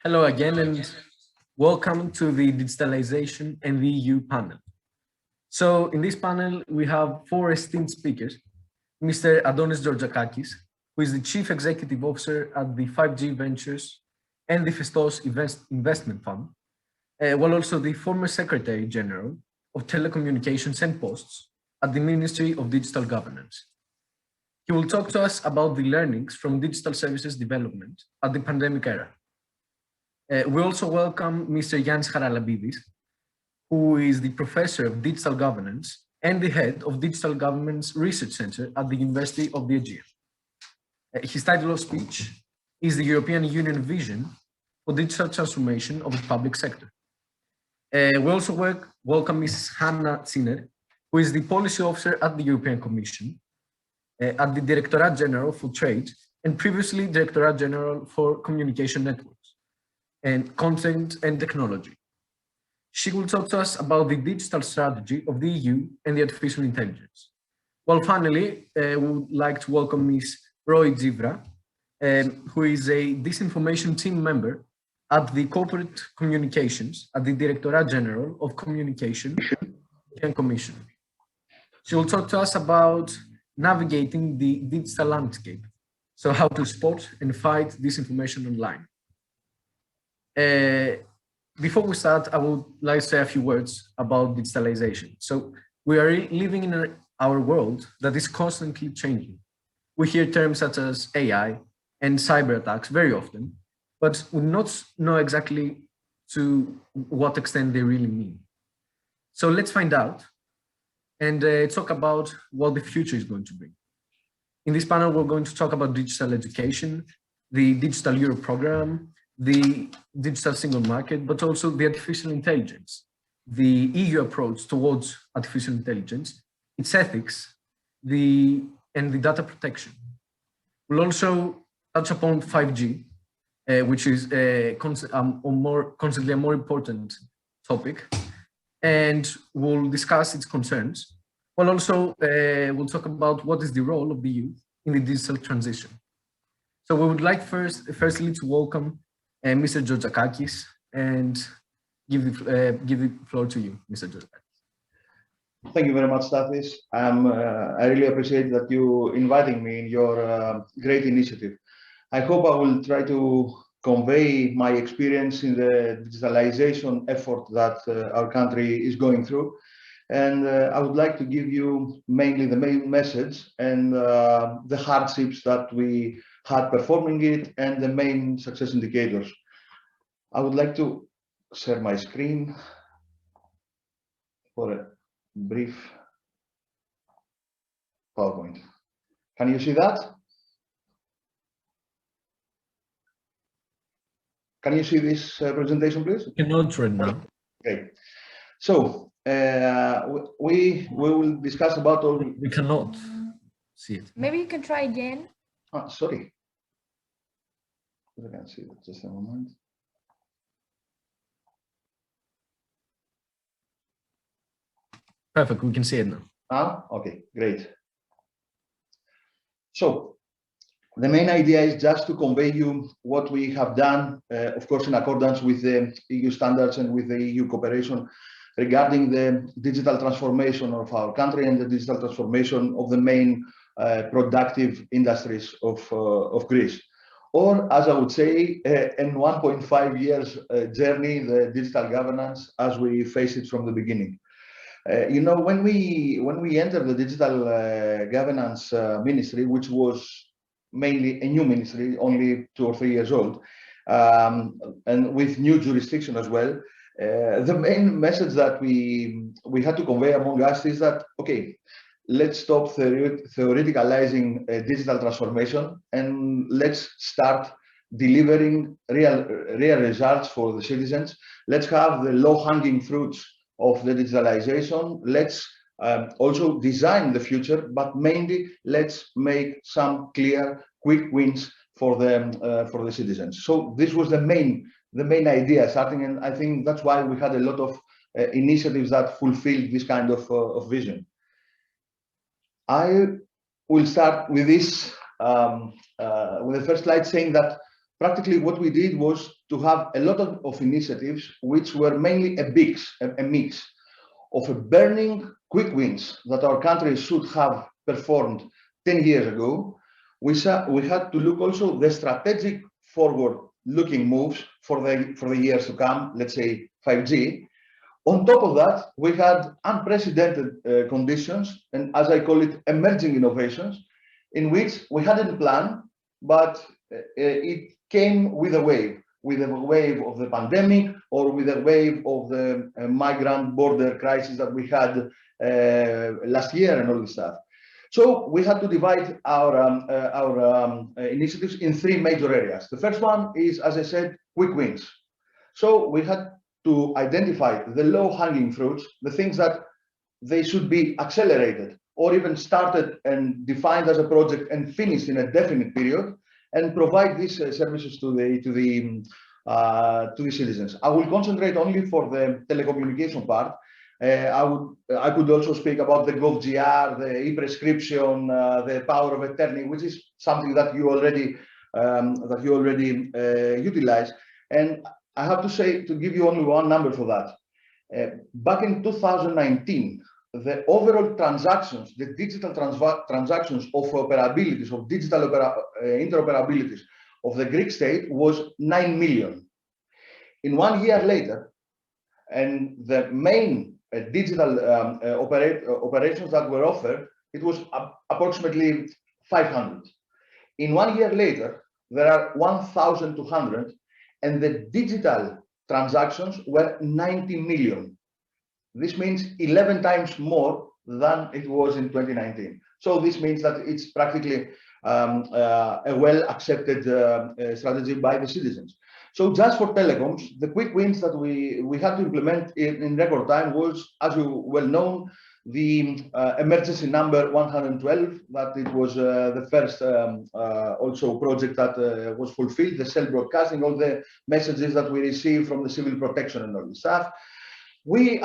Hello again and welcome to the Digitalization and the EU panel. So in this panel, we have four esteemed speakers, Mr. Adonis Georgakakis, who is the Chief Executive Officer at the 5G Ventures and the Festos Investment Fund, while also the former Secretary General of Telecommunications and Posts at the Ministry of Digital Governance. He will talk to us about the learnings from digital services development at the pandemic era. We also welcome Mr. Yannis Haralambidis, who is the Professor of Digital Governance and the Head of Digital Governance Research Center at the University of the Aegean. His title of speech is the European Union Vision for Digital Transformation of the Public Sector. We also welcome Ms. Hanna Zinner, who is the Policy Officer at the European Commission, at the Directorate General for Trade, and previously Directorate General for Communication Networks and Content and Technology. She will talk to us about the digital strategy of the EU and the artificial intelligence. Well, finally, we would like to welcome Ms. Roy Dzivra, who is a disinformation team member at the Corporate Communications at the Directorate General of Communication and Commission. She will talk to us about navigating the digital landscape, so how to spot and fight disinformation online. Before we start, I would like to say a few words about digitalization. So we are living in our world that is constantly changing. We hear terms such as AI and cyber attacks very often, but we do not know exactly to what extent they really mean. So let's find out and talk about what the future is going to bring. In this panel, we're going to talk about digital education, the Digital Euro program, the digital single market, but also the artificial intelligence, the EU approach towards artificial intelligence, its ethics, and the data protection. We'll also touch upon 5G, which is constantly a more important topic, and we'll discuss its concerns. While also we'll talk about what is the role of the youth in the digital transition. So we would like firstly to welcome Mr. Georgakakis and give the floor to you, Mr. Georgakakis. Thank you very much, Stathis. I really appreciate that you inviting me in your great initiative. I hope I will try to convey my experience in the digitalization effort that our country is going through. And I would like to give you mainly the main message and the hardships that we had performing it and the main success indicators. I would like to share my screen for a brief PowerPoint. Can you see that? Can you see this presentation, please? You cannot right now. Okay. So we will discuss about all. We cannot see it. Maybe you can try again. Sorry. I can see it. Just a moment. Perfect. We can see it now. Ah, okay, great. So the main idea is just to convey you what we have done, of course, in accordance with the EU standards and with the EU cooperation regarding the digital transformation of our country and the digital transformation of the main productive industries of Greece. Or, as I would say, in 1.5 years journey, the digital governance as we face it from the beginning. You know, when we entered the digital governance ministry, which was mainly a new ministry, only 2 or 3 years old, and with new jurisdiction as well, the main message that we had to convey among us is that, okay, let's stop theoreticalizing digital transformation and let's start delivering real results for the citizens. Let's have the low-hanging fruits of the digitalization. Let's also design the future, but mainly let's make some clear, quick wins for the citizens. So this was the main idea starting, and I think that's why we had a lot of initiatives that fulfilled this kind of vision. I will start with this, with the first slide saying that practically what we did was to have a lot of initiatives which were mainly a mix of a burning quick wins that our country should have performed 10 years ago. We had to look also the strategic forward-looking moves for the years to come, let's say 5G. On top of that, we had unprecedented conditions, and as I call it, emerging innovations, in which we hadn't planned, but it came with a wave of the pandemic, or with a wave of the migrant border crisis that we had last year and all this stuff. So we had to divide our initiatives in three major areas. The first one is, as I said, quick wins. So we had to identify the low-hanging fruits, the things that they should be accelerated or even started and defined as a project and finished in a definite period, and provide these services to the citizens. I will concentrate only for the telecommunication part. I could also speak about the GovGR, the e-prescription, the power of attorney, which is something that you already utilize. And I have to say, to give you only one number for that. Back in 2019, the overall transactions, the digital transactions of operabilities, of digital interoperabilities of the Greek state was 9 million. In 1 year later, and the main digital operations that were offered, it was approximately 500. In 1 year later, there are 1,200, and the digital transactions were 90 million. This means 11 times more than it was in 2019. So this means that it's practically a well-accepted strategy by the citizens. So just for telecoms, the quick wins that we had to implement in record time was, as you well know, the emergency number 112, that it was the first also project that was fulfilled, the cell broadcasting, all the messages that we received from the civil protection and all this stuff. The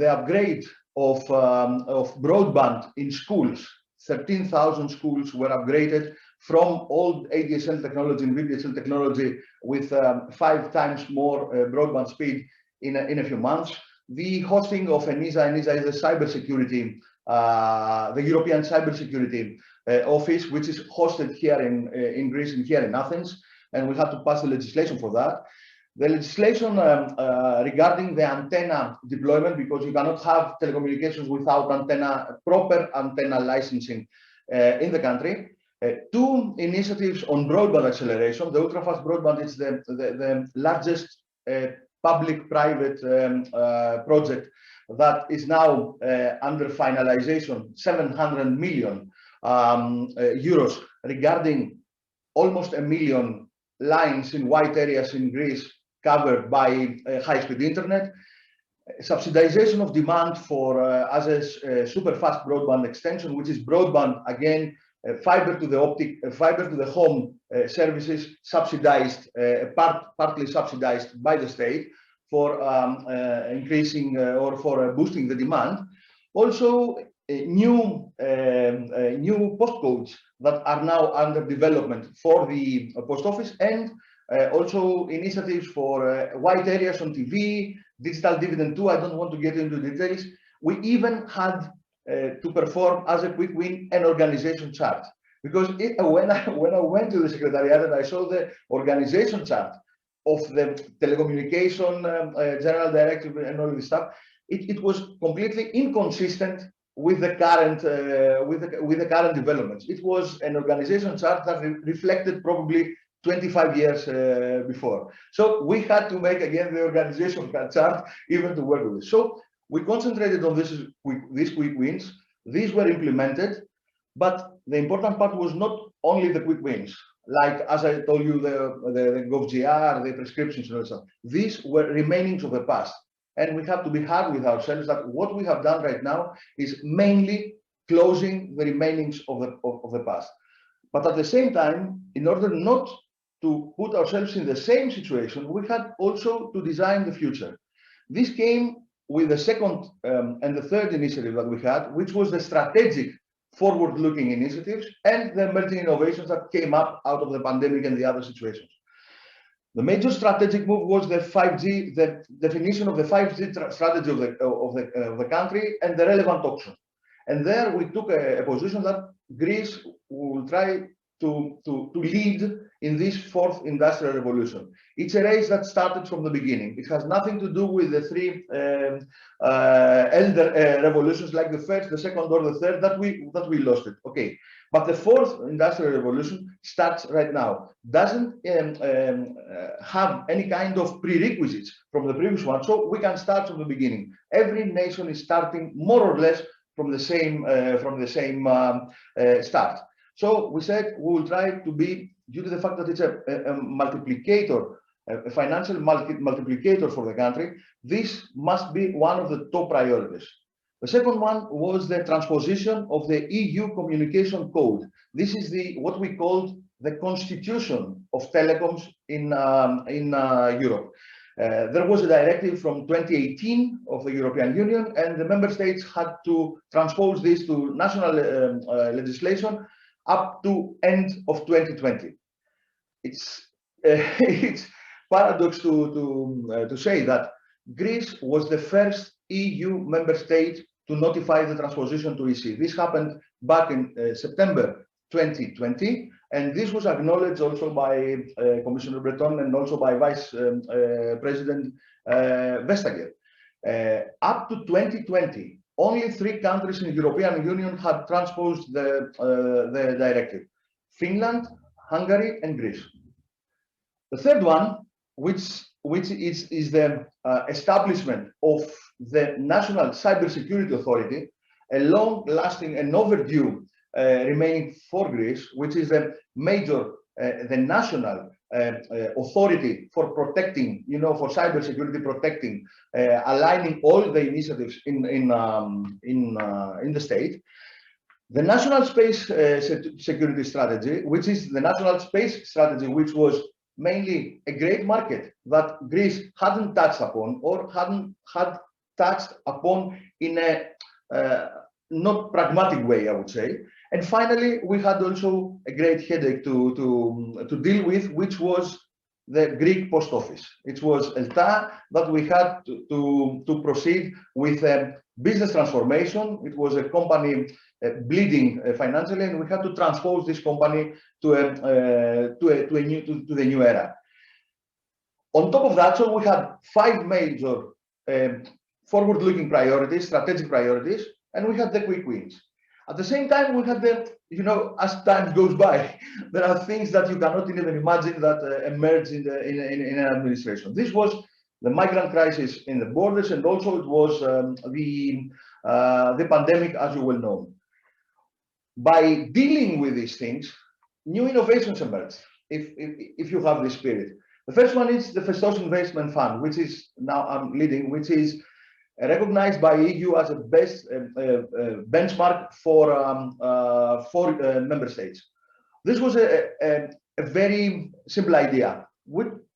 upgrade of broadband in schools, 13,000 schools were upgraded from old ADSL technology and VDSL technology with 5 times more broadband speed in a few months. The hosting of ENISA is the cybersecurity, the European Cybersecurity Office, which is hosted here in Greece and here in Athens, and we had to pass the legislation for that. The legislation regarding the antenna deployment, because you cannot have telecommunications without proper antenna licensing in the country. 2 initiatives on broadband acceleration. The ultra-fast broadband is the largest public-private project that is now under finalization, 700 million euros, regarding almost 1 million lines in white areas in Greece covered by high-speed internet. Subsidization of demand for as a super fast broadband extension, which is broadband, again, fiber to the optic, fiber to the home services, subsidized, partly subsidized by the state for increasing or for boosting the demand. Also, new postcodes that are now under development for the post office, and also initiatives for white areas on TV, digital dividend too. I don't want to get into details. We even had to perform as a quick win an organization chart, because when I went to the secretariat and I saw the organization chart of the telecommunication general directive and all this stuff, it was completely inconsistent with the current with the current developments. It was an organization chart that reflected probably 25 years before. So we had to make again the organization chart even to work with it. So we concentrated on these quick wins. These were implemented, but the important part was not only the quick wins. Like, as I told you, the GovGR, the prescriptions and all that stuff. These were remainings of the past. And we have to be hard with ourselves that what we have done right now is mainly closing the remainings of the past. But at the same time, in order not to put ourselves in the same situation, we had also to design the future. This came with the second and the third initiative that we had, which was the strategic forward-looking initiatives and the emerging innovations that came up out of the pandemic and the other situations. The major strategic move was the 5G, the definition of the 5G strategy of the country and the relevant auction. And there we took a position that Greece will try to lead in this fourth industrial revolution. It's a race that started from the beginning. It has nothing to do with the three elder revolutions like the first, the second, or the third that we lost it. Okay, but the fourth industrial revolution starts right now. Doesn't have any kind of prerequisites from the previous one, so we can start from the beginning. Every nation is starting more or less from the same start. So we said we will try to be, due to the fact that it's a multiplicator, a financial multiplicator for the country, this must be one of the top priorities. The second one was the transposition of the EU Communication Code. This is what we called the constitution of telecoms in Europe. There was a directive from 2018 of the European Union, and the member states had to transpose this to national legislation up to end of 2020. It's paradox to say that Greece was the first EU member state to notify the transposition to EC. This happened back in September 2020, and this was acknowledged also by Commissioner Breton and also by Vice President Vestager. Up to 2020, only 3 countries in the European Union had transposed the directive: Finland, Hungary, and Greece. The third one, which is the establishment of the National Cybersecurity Authority, a long-lasting and overdue remaining for Greece, which is a major, the national authority for protecting, for cybersecurity, protecting, aligning all the initiatives in the state. The National Space Security Strategy, which is the National Space Strategy, which was mainly a great market that Greece hadn't touched upon, or had touched upon in a not pragmatic way, I would say. And finally, we had also a great headache to deal with, which was the Greek post office. It was ELTA that we had to proceed with a business transformation. It was a company bleeding financially, and we had to transpose this company to the new era. On top of that, so we had 5 major forward-looking priorities, strategic priorities, and we had the quick wins. At the same time, we had the, as time goes by, there are things that you cannot even imagine that emerge in an administration. This was the migrant crisis in the borders, and also it was the pandemic, as you well know. By dealing with these things, new innovations emerge, if you have this spirit. The first one is the Festos Investment Fund, which is now I'm leading, which is recognized by EU as a best benchmark for member states. This was a very simple idea.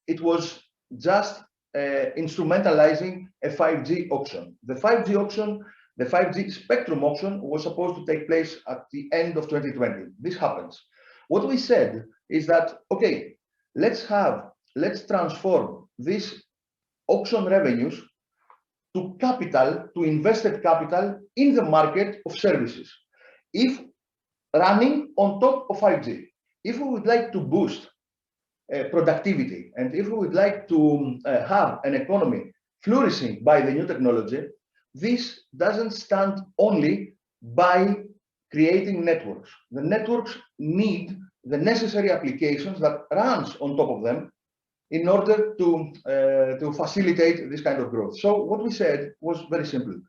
It was just instrumentalizing a 5G auction. The 5G auction, the 5G spectrum auction, was supposed to take place at the end of 2020. This happens. What we said is that, okay, let's transform these auction revenues to capital, to invested capital in the market of services, if running on top of 5G. If we would like to boost productivity, and if we would like to have an economy flourishing by the new technology, this doesn't stand only by creating networks. The networks need the necessary applications that runs on top of them in order to facilitate this kind of growth. So what we said was very simple.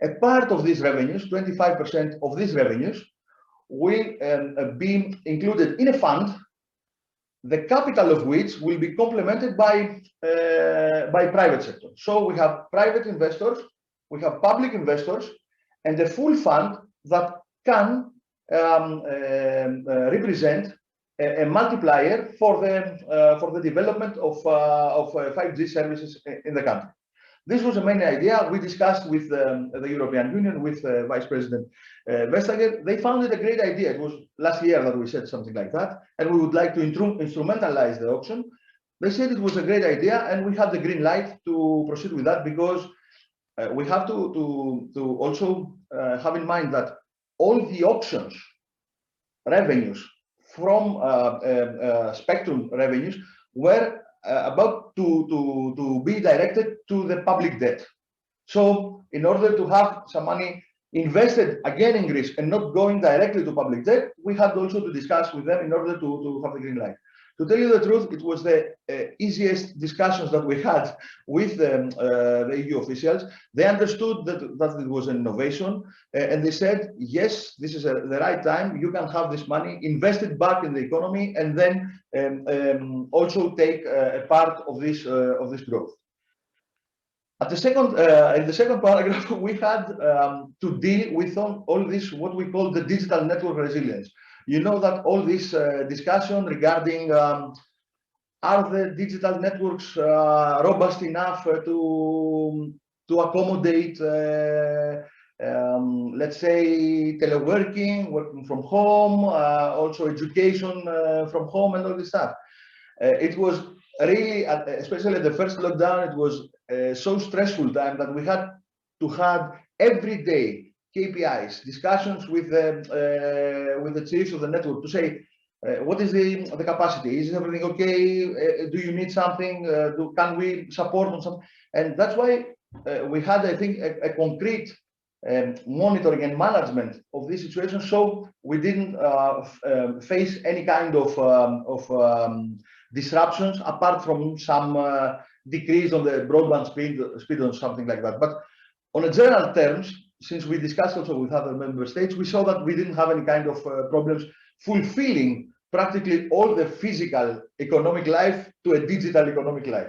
A part of these revenues, 25% of these revenues, will be included in a fund, the capital of which will be complemented by private sector. So we have private investors, we have public investors, and a full fund that can represent a multiplier for the development of 5G services in the country. This was the main idea. We discussed with the European Union, with Vice President Vestager. They found it a great idea. It was last year that we said something like that, and we would like to instrumentalize the auction. They said it was a great idea, and we had the green light to proceed with that, because we have to also have in mind that all the auctions revenues from spectrum revenues were about to be directed to the public debt. So in order to have some money invested again in Greece and not going directly to public debt, we had also to discuss with them in order to have the green light. To tell you the truth, it was the easiest discussions that we had with the EU officials. They understood that it was an innovation, and they said, yes, this is the right time. You can have this money invested back in the economy, and then also take a part of this growth. At the second, in the second paragraph, we had to deal with all this, what we call the digital network resilience. You know that all this discussion regarding are the digital networks robust enough to accommodate, let's say, teleworking, working from home, also education from home, and all this stuff. It was really, especially the first lockdown, it was so stressful time that we had to have every day KPIs, discussions with the chiefs of the network to say, what is the capacity? Is everything okay? Do you need something? Can we support on something? And that's why we had, I think, a concrete monitoring and management of this situation, so we didn't face any kind of disruptions apart from some decrease on the broadband speed or something like that. But on a general terms, since we discussed also with other member states, we saw that we didn't have any kind of problems fulfilling practically all the physical economic life to a digital economic life.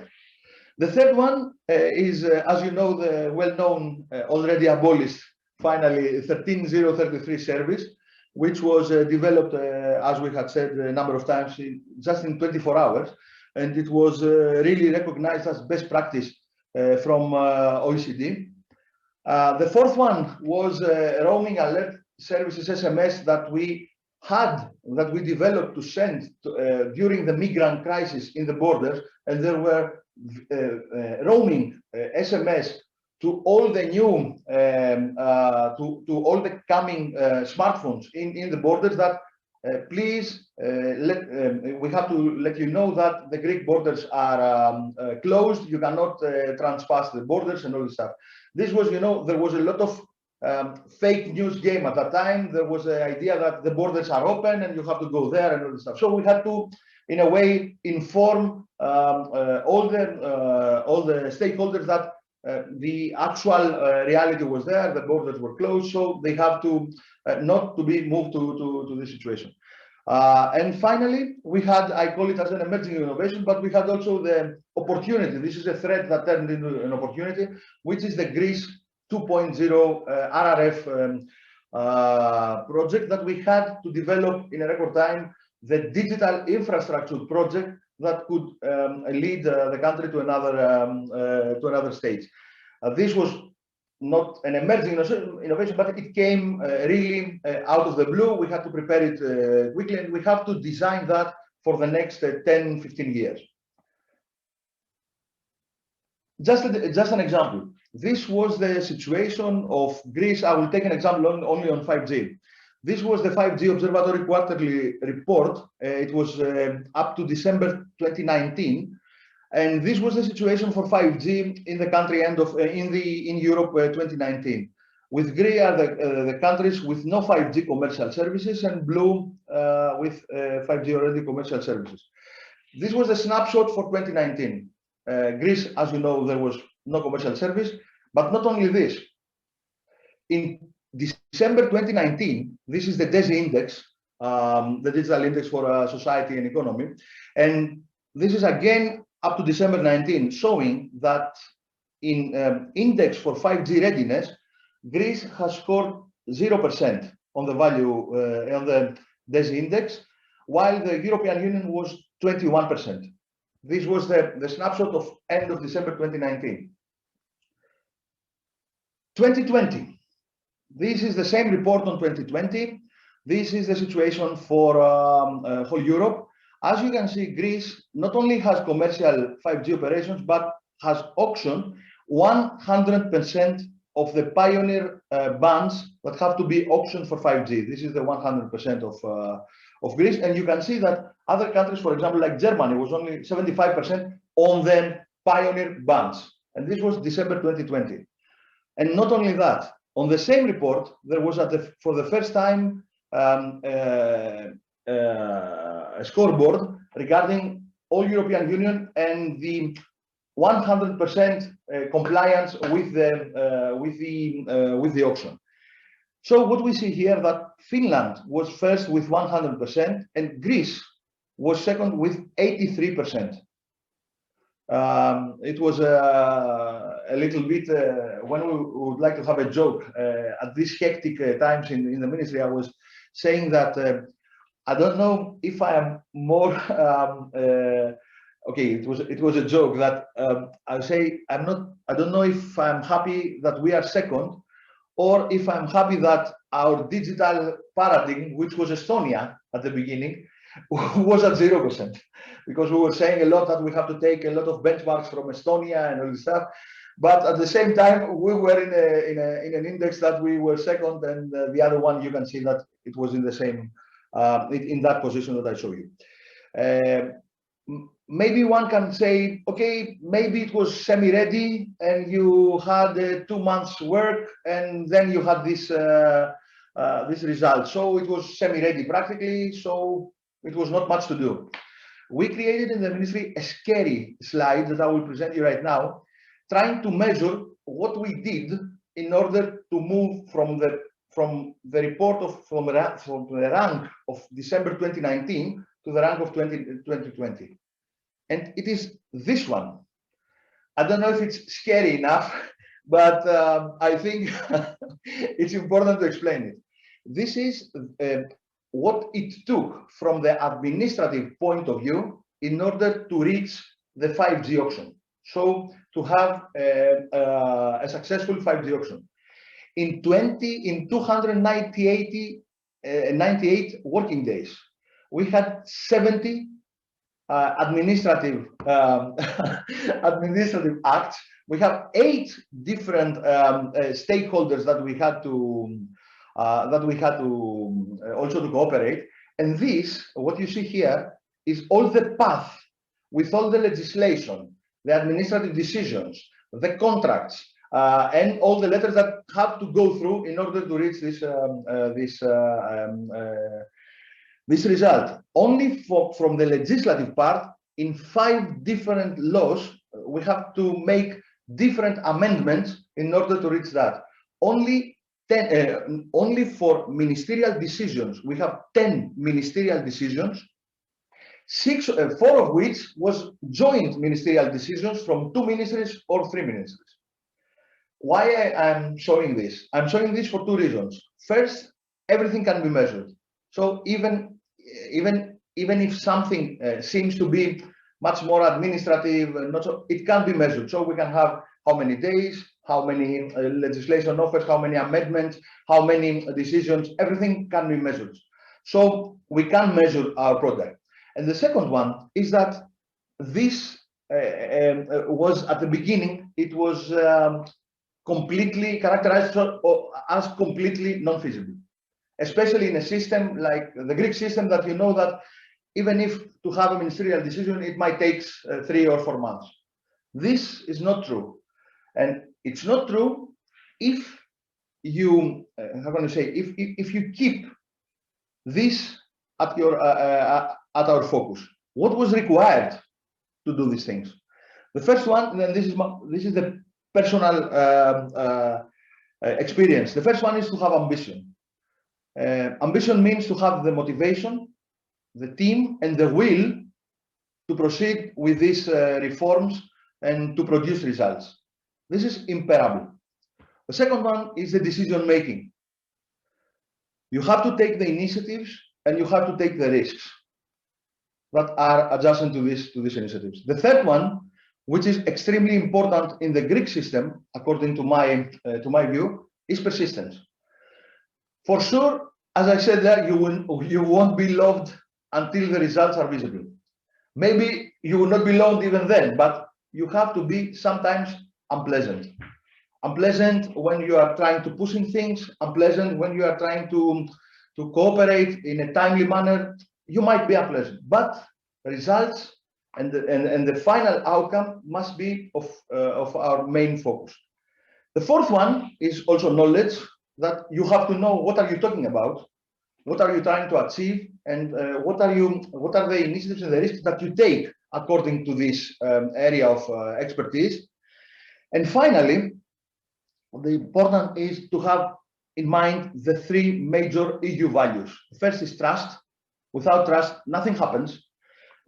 The third one is, as you know, the well-known, already abolished, finally, 13033 service, which was developed, as we had said a number of times, just in 24 hours. And it was really recognized as best practice from OECD. The fourth one was roaming alert services, SMS, that we developed to send during the migrant crisis in the borders, and there were roaming SMS to all the new to all the coming smartphones in the borders that please we have to let you know that the Greek borders are closed. You cannot transpass the borders and all this stuff. This was, you know, there was a lot of fake news game at that time. There was the idea that the borders are open and you have to go there and all this stuff. So we had to, in a way, inform all the stakeholders that the actual reality was there. The borders were closed, so they have to not to be moved to this situation. And finally, we had, I call it as an emerging innovation, but we had also the opportunity. This is a threat that turned into an opportunity, which is the Greece 2.0 RRF project that we had to develop in a record time, the digital infrastructure project that could lead the country to another stage. This was not an emerging innovation, but it came really out of the blue. We had to prepare it quickly, and we have to design that for the next 10, 15 years. Just an example. This was the situation of Greece. I will take an example only on 5G. This was the 5G Observatory quarterly report. It was up to December 2019. And this was the situation for 5G in the country in Europe 2019. With grey are the countries with no 5G commercial services, and blue with 5G already commercial services. This was a snapshot for 2019. Greece, as you know, there was no commercial service, but not only this. In December 2019, this is the DESI index, the digital index for society and economy, and this is again up to December 19, showing that in index for 5G readiness, Greece has scored 0% on the value on the DESI index, while the European Union was 21%. This was the snapshot of end of December 2019. 2020. This is the same report on 2020. This is the situation for whole Europe. As you can see, Greece not only has commercial 5G operations, but has auctioned 100% of the pioneer bands that have to be auctioned for 5G. This is the 100% of Greece. And you can see that other countries, for example, like Germany, was only 75% on the pioneer bands. And this was December 2020. And not only that, on the same report, there was for the first time a scoreboard regarding all European Union and the 100% compliance with the auction. So what we see here that Finland was first with 100% and Greece was second with 83%. It was a little bit when we would like to have a joke at these hectic times in the ministry. I was saying that I don't know if I am more okay, it was a joke that I say I don't know if I'm happy that we are second, or if I'm happy that our digital paradigm, which was Estonia at the beginning, was at 0%, because we were saying a lot that we have to take a lot of benchmarks from Estonia and all this stuff. But at the same time, we were in an index that we were second, and the other one, you can see that it was in the same in that position that I show you. Maybe one can say, okay, maybe it was semi-ready and you had 2 months work and then you had this this result. So it was semi-ready practically, so it was not much to do. We created in the ministry a scary slide that I will present you right now, trying to measure what we did in order to move from the report from the rank of December 2019 to the rank of 2020. And it is this one. I don't know if it's scary enough, but I think it's important to explain it. This is what it took from the administrative point of view in order to reach the 5G auction. So to have a successful 5G auction. In 298 working days, we had 70 administrative acts. We have 8 different stakeholders that we had to also to cooperate. And this, what you see here, is all the path with all the legislation, the administrative decisions, the contracts, and all the letters that have to go through in order to reach this result. Only from the legislative part, in 5 different laws, we have to make different amendments in order to reach that. Only for ministerial decisions, we have 10 ministerial decisions, 4 of which was joint ministerial decisions from 2 ministries or 3 ministries. Why I'm showing this? I'm showing this for 2 reasons. First, everything can be measured. So even if something seems to be much more administrative, it can be measured. So we can have how many days, how many legislation offers, how many amendments, how many decisions, everything can be measured. So we can measure our product. And the second one is that this was at the beginning, it was completely characterized as completely non-feasible. Especially in a system like the Greek system, that you know that even if to have a ministerial decision, it might take 3 or 4 months. This is not true. And it's not true if you, how can I say, if you keep this at our focus. What was required to do these things? The first one, and this is the personal experience. The first one is to have ambition. Ambition means to have the motivation, the team, and the will to proceed with these reforms and to produce results. This is imperable. The second one is the decision making. You have to take the initiatives and you have to take the risks that are adjacent to these initiatives. The third one, which is extremely important in the Greek system, according to my view, is persistence. For sure, as I said there, you won't be loved until the results are visible. Maybe you will not be loved even then, but you have to be sometimes unpleasant. Unpleasant when you are trying to push in things, unpleasant when you are trying to cooperate in a timely manner. You might be unpleasant, but results and the final outcome must be of our main focus. The fourth one is also knowledge, that you have to know what are you talking about, what are you trying to achieve, and what are the initiatives and the risks that you take according to this area of expertise. And finally, the important is to have in mind the three major EU values. The first is trust. Without trust, nothing happens.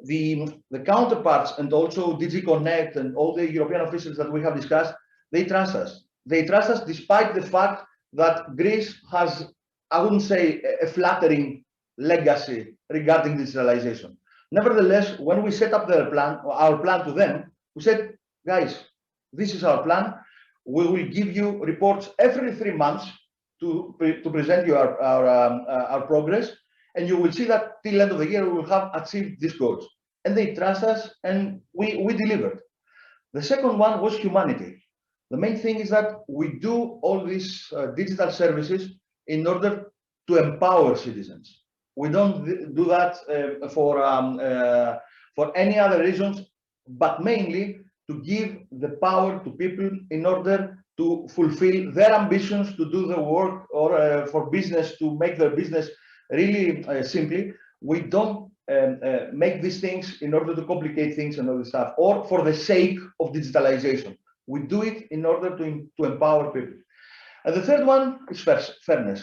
The counterparts and also DG Connect and all the European officials that we have discussed, they trust us. They trust us despite the fact that Greece has, I wouldn't say a flattering legacy regarding digitalization. Nevertheless, when we set up our plan to them, we said, guys, this is our plan. We will give you reports every 3 months to present you our progress, and you will see that till end of the year we will have achieved these goals. And they trust us, and we delivered. The second one was humanity. The main thing is that we do all these digital services in order to empower citizens. We don't do that for any other reasons, but mainly to give the power to people in order to fulfill their ambitions to do the work, or for business to make their business really simply. We don't make these things in order to complicate things and all this stuff, or for the sake of digitalization. We do it in order to empower people. And the third one is fairness.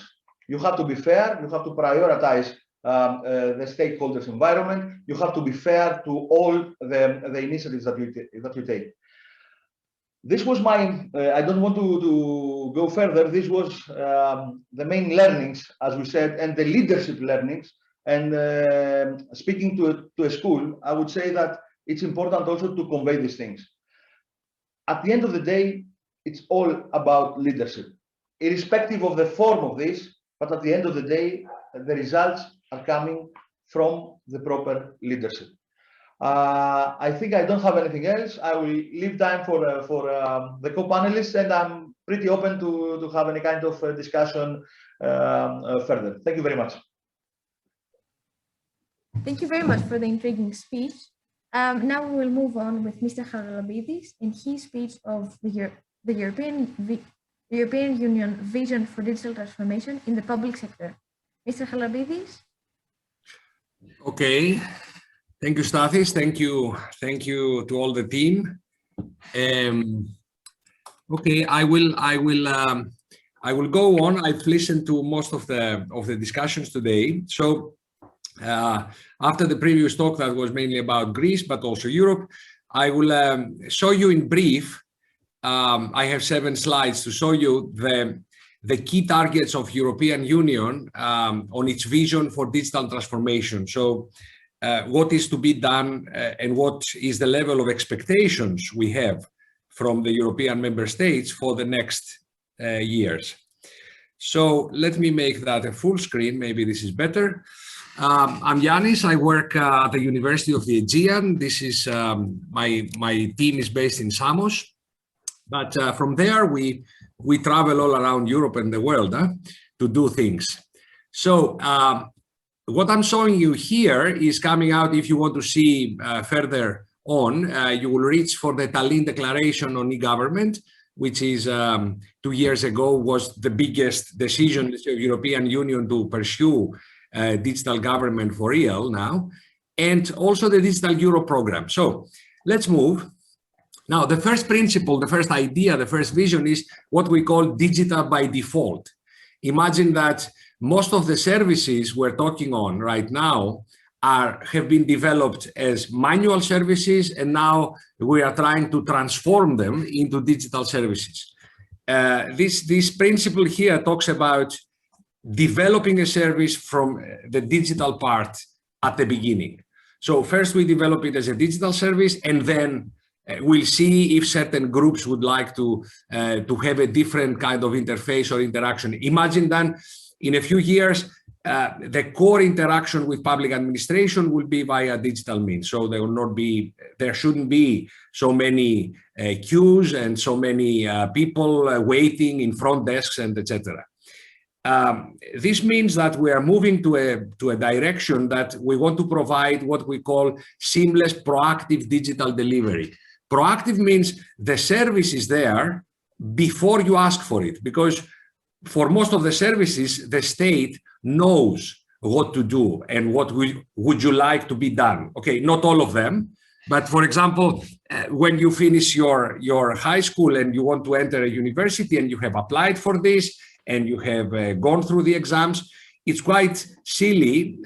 You have to be fair. You have to prioritize the stakeholders' environment. You have to be fair to all the initiatives that you take. This was my, I don't want to go further. This was the main learnings, as we said, and the leadership learnings. And speaking to a school, I would say that it's important also to convey these things. At the end of the day, it's all about leadership, irrespective of the form of this, but at the end of the day, the results are coming from the proper leadership. I think I don't have anything else. I will leave time for the co-panelists, and I'm pretty open to have any kind of discussion further. Thank you very much. Thank you very much for the intriguing speech. Now we will move on with Mr. Charalambidis in his speech of the European Union Vision for Digital Transformation in the Public Sector. Mr. Charalambidis? Okay. Thank you, Stathis. Thank you to all the team. Okay, I will go on. I've listened to most of the discussions today. So after the previous talk that was mainly about Greece, but also Europe, I will show you in brief. I have 7 slides to show you the key targets of European Union on its vision for digital transformation. So what is to be done and what is the level of expectations we have from the European member states for the next years. So let me make that a full screen. Maybe this is better. I'm Yannis. I work at the University of the Aegean. This is my team is based in Samos, but from there we travel all around Europe and the world to do things. So what I'm showing you here is coming out. If you want to see further on, you will reach for the Tallinn Declaration on e-government, which is 2 years ago was the biggest decision of the European Union to pursue digital government for real now, and also the Digital Euro program. So let's move. Now, the first principle, the first idea, the first vision is what we call digital by default. Imagine that most of the services we're talking on right now have been developed as manual services, and now we are trying to transform them into digital services. This principle here talks about developing a service from the digital part at the beginning. So first we develop it as a digital service, and then We'll see if certain groups would like to have a different kind of interface or interaction. Imagine then in a few years, the core interaction with public administration will be via digital means. So there shouldn't be so many queues and so many people waiting in front desks and etc. This means that we are moving to a direction that we want to provide what we call seamless proactive digital delivery. Proactive means the service is there before you ask for it, because for most of the services, the state knows what to do and what would you like to be done. Okay, not all of them, but for example, when you finish your high school and you want to enter a university and you have applied for this and you have gone through the exams, it's quite silly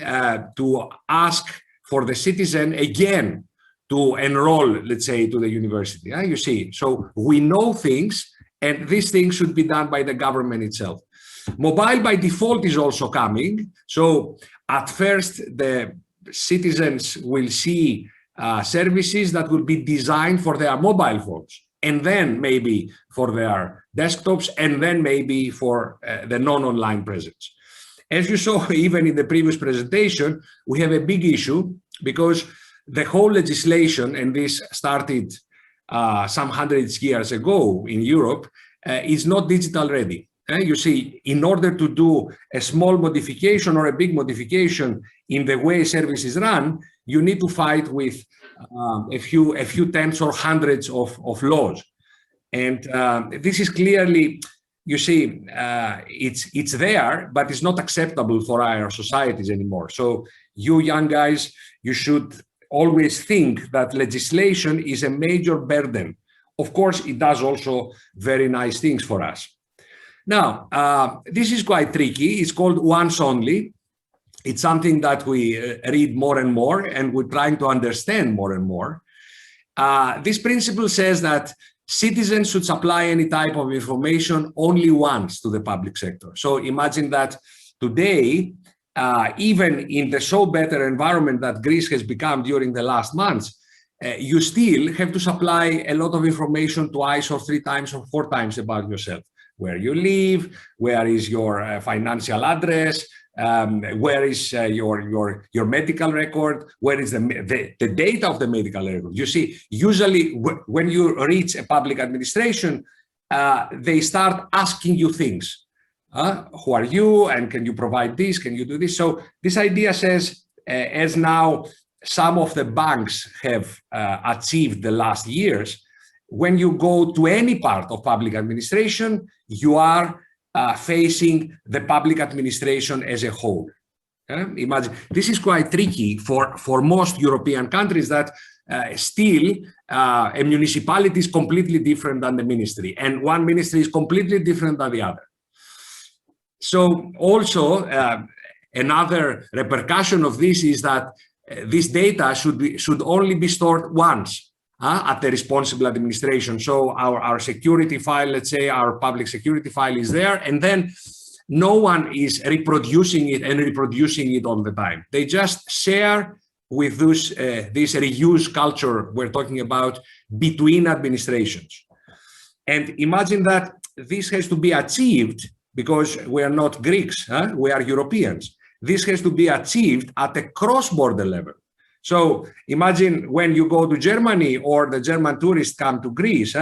to ask for the citizen again to enroll, let's say, to the university. You see, so we know things, and these things should be done by the government itself. Mobile by default is also coming. So at first, the citizens will see services that will be designed for their mobile phones, and then maybe for their desktops, and then maybe for the non-online presence. As you saw, even in the previous presentation, we have a big issue because the whole legislation, and this started some hundreds of years ago in Europe, is not digital ready. You see, in order to do a small modification or a big modification in the way services run, you need to fight with a few tens or hundreds of laws. And this is clearly, you see, it's there, but it's not acceptable for our societies anymore. So you young guys, you should always think that legislation is a major burden. Of course, it does also very nice things for us. Now, this is quite tricky. It's called once only. It's something that we read more and more, and we're trying to understand more and more. This principle says that citizens should supply any type of information only once to the public sector. So imagine that today, even in the so better environment that Greece has become during the last months, you still have to supply a lot of information twice or 3 times or 4 times about yourself. Where you live, where is your financial address, where is your medical record, where is the data of the medical record. You see, usually when you reach a public administration, they start asking you things. Who are you, and can you provide this, can you do this? So this idea says, as now some of the banks have achieved the last years, when you go to any part of public administration, you are facing the public administration as a whole. Imagine, this is quite tricky for most European countries that still a municipality is completely different than the ministry, and one ministry is completely different than the other. So also another repercussion of this is that this data should only be stored once at the responsible administration. So our security file, let's say our public security file is there, and then no one is reproducing it all the time. They just share with this reuse culture we're talking about between administrations. And imagine that this has to be achieved because we are not Greeks, we are Europeans. This has to be achieved at a cross-border level. So imagine when you go to Germany or the German tourists come to Greece,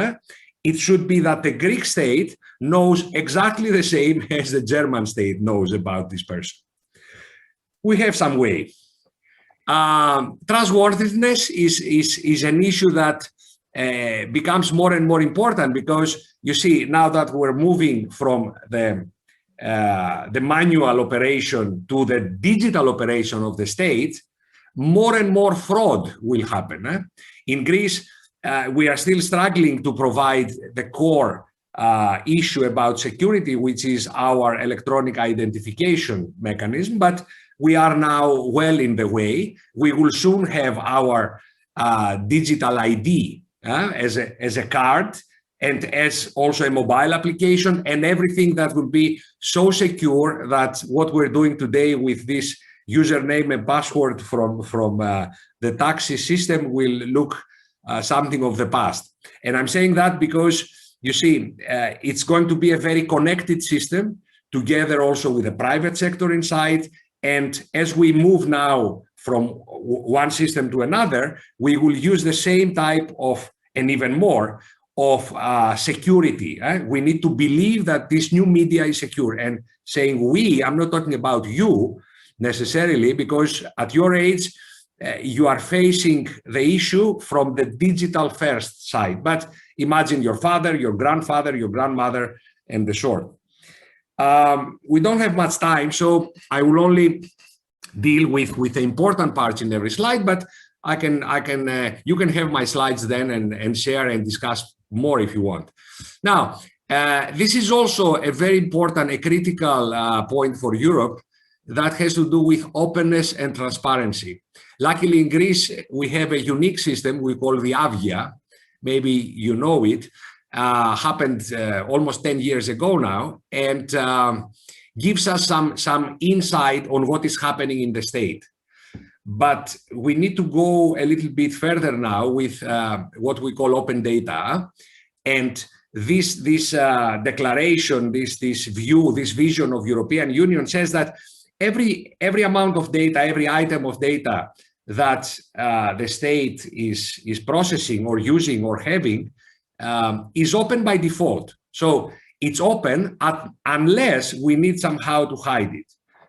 it should be that the Greek state knows exactly the same as the German state knows about this person. We have some way. Trustworthiness is an issue that becomes more and more important because you see, now that we're moving from the manual operation to the digital operation of the state, more and more fraud will happen. In Greece, we are still struggling to provide the core issue about security, which is our electronic identification mechanism, but we are now well in the way. We will soon have our digital ID as a card and as also a mobile application, and everything that will be so secure that what we're doing today with this username and password from the taxi system will look something of the past. And I'm saying that because, you see, it's going to be a very connected system together also with the private sector inside. And as we move now from one system to another, we will use the same type of, and even more, of security. We need to believe that this new media is secure. And saying we, I'm not talking about you necessarily, because at your age, you are facing the issue from the digital first side. But imagine your father, your grandfather, your grandmother, and the sort. We don't have much time, so I will only deal with the important parts in every slide, but you can have my slides then and share and discuss more if you want. Now, this is also a very important, a critical point for Europe that has to do with openness and transparency. Luckily, in Greece, we have a unique system we call the Avgia. Maybe you know it. Happened almost 10 years ago now, and gives us some insight on what is happening in the state. But we need to go a little bit further now with what we call open data. And this declaration, this view, this vision of European Union says that every amount of data, every item of data that the state is processing or using or having is open by default. So it's open unless we need somehow to hide it.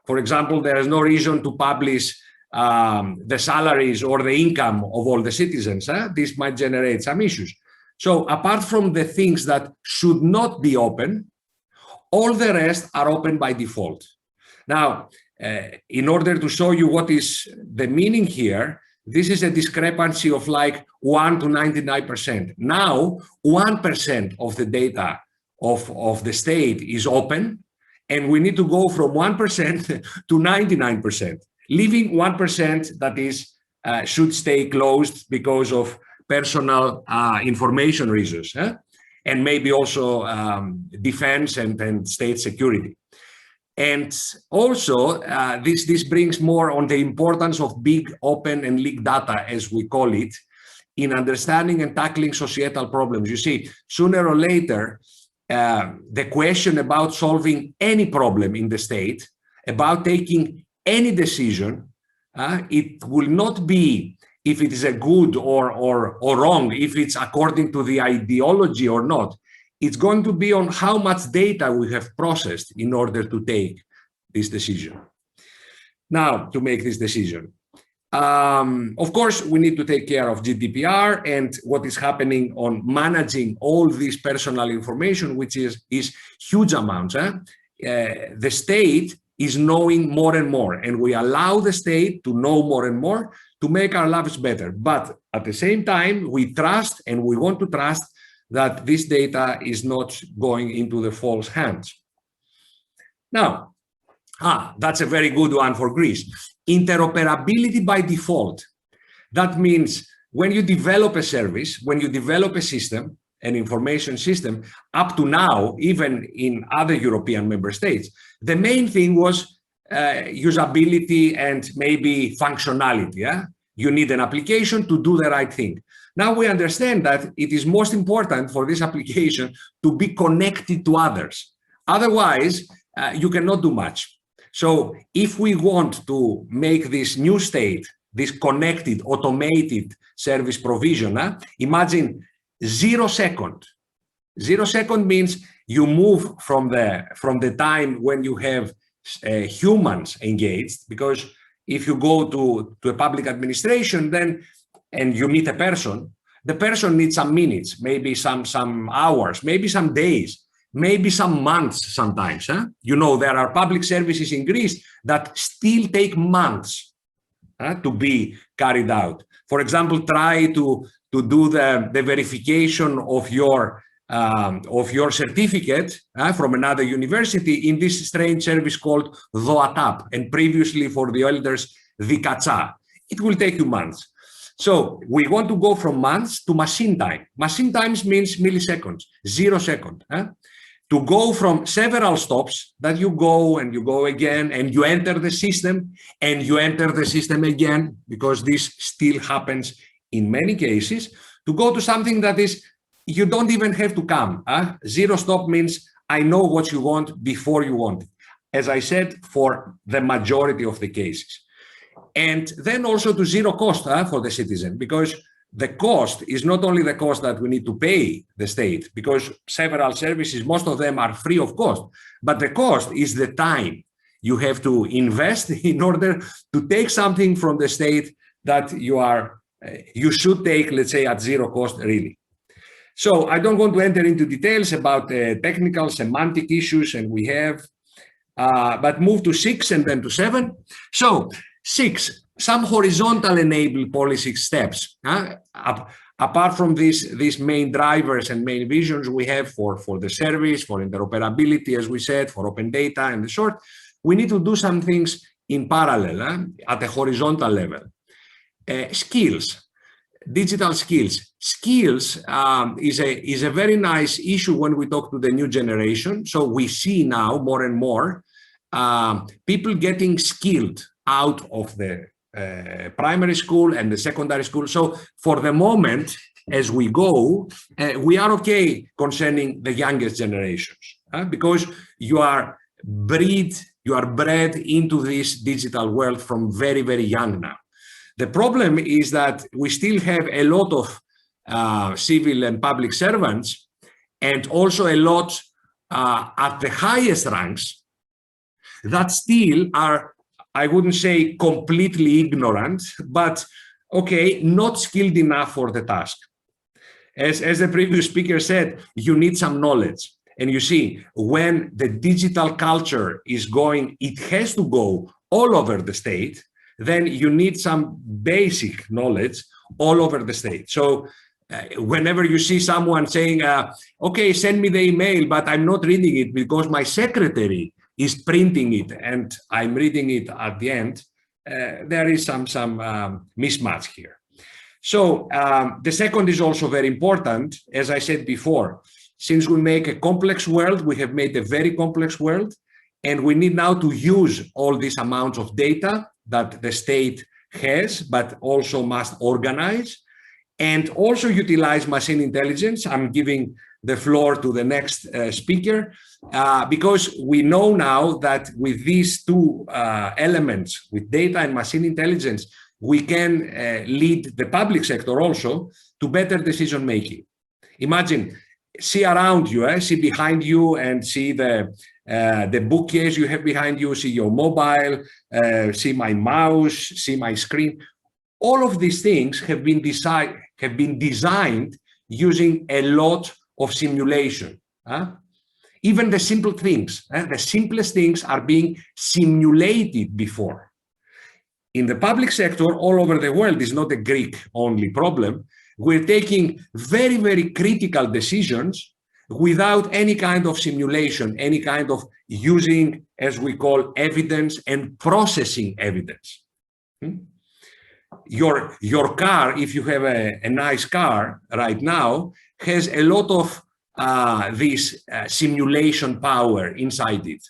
For example, there is no reason to publish the salaries or the income of all the citizens. This might generate some issues. So apart from the things that should not be open, all the rest are open by default. Now, in order to show you what is the meaning here, this is a discrepancy of like 1 to 99%. Now, 1% of the data of the state is open, and we need to go from 1% to 99%, leaving 1% that is should stay closed because of personal information reasons, and maybe also defense and state security. And also, this brings more on the importance of big, open, and leaked data, as we call it, in understanding and tackling societal problems. You see, sooner or later, the question about solving any problem in the state, about taking any decision, it will not be if it is a good or wrong, if it's according to the ideology or not. It's going to be on how much data we have processed in order to take this decision. Now, to make this decision. Of course, we need to take care of GDPR and what is happening on managing all this personal information, which is huge amounts. The state is knowing more and more, and we allow the state to know more and more to make our lives better. But at the same time, we trust and we want to trust that this data is not going into the false hands. Now, that's a very good one for Greece. Interoperability by default. That means when you develop a service, when you develop a system, an information system, up to now, even in other European member states, the main thing was usability and maybe functionality. You need an application to do the right thing. Now we understand that it is most important for this application to be connected to others. Otherwise, you cannot do much. So if we want to make this new state, this connected, automated service provision, imagine 0 second. 0 second means you move from the time when you have humans engaged, because if you go to a public administration, then and you meet a person, the person needs some minutes, maybe some hours, maybe some days, maybe some months sometimes. You know, there are public services in Greece that still take months to be carried out. For example, try to do the verification of your certificate from another university in this strange service called DOATAP, and previously for the elders, Dikatsa. It will take you months. So we want to go from months to machine time. Machine times means milliseconds, 0 second. To go from several stops that you go and you go again and you enter the system and you enter the system again, because this still happens in many cases, to go to something that is, you don't even have to come. Zero stop means I know what you want before you want it. As I said, for the majority of the cases. And then also to zero cost for the citizen, because the cost is not only the cost that we need to pay the state, because several services, most of them are free of cost, but the cost is the time you have to invest in order to take something from the state that you should take, let's say, at zero cost, really. So I don't want to enter into details about technical semantic issues, and we have, but move to 6 and then to 7. So 6, some horizontal enabled policy steps. Apart from these main drivers and main visions we have for the service, for interoperability, as we said, for open data and the sort, we need to do some things in parallel at a horizontal level. Skills, digital skills. Skills is a very nice issue when we talk to the new generation. So we see now more and more people getting skilled out of the primary school and the secondary school. So for the moment, as we go, we are okay concerning the youngest generations, because you are bred into this digital world from very, very young now. The problem is that we still have a lot of civil and public servants, and also a lot at the highest ranks that still are, I wouldn't say completely ignorant, but okay, not skilled enough for the task. As the previous speaker said, you need some knowledge. And you see, when the digital culture is going, it has to go all over the state, then you need some basic knowledge all over the state. So whenever you see someone saying, okay, send me the email, but I'm not reading it because my secretary is printing it and I'm reading it at the end, there is some mismatch here. So the second is also very important. As I said before, since we make a complex world, we have made a very complex world, and we need now to use all these amounts of data that the state has, but also must organize, and also utilize machine intelligence. I'm giving the floor to the next speaker, because we know now that with these two elements, with data and machine intelligence, we can lead the public sector also to better decision making. Imagine, see around you, see behind you, and see the bookcase you have behind you, see your mobile, see my mouse, see my screen. All of these things have been designed using a lot of simulation. Even the simple things, the simplest things are being simulated before. In the public sector all over the world, is not a Greek only problem. We're taking very, very critical decisions without any kind of simulation, any kind of using, as we call, evidence and processing evidence. Your car, if you have a nice car right now, has a lot of this simulation power inside it.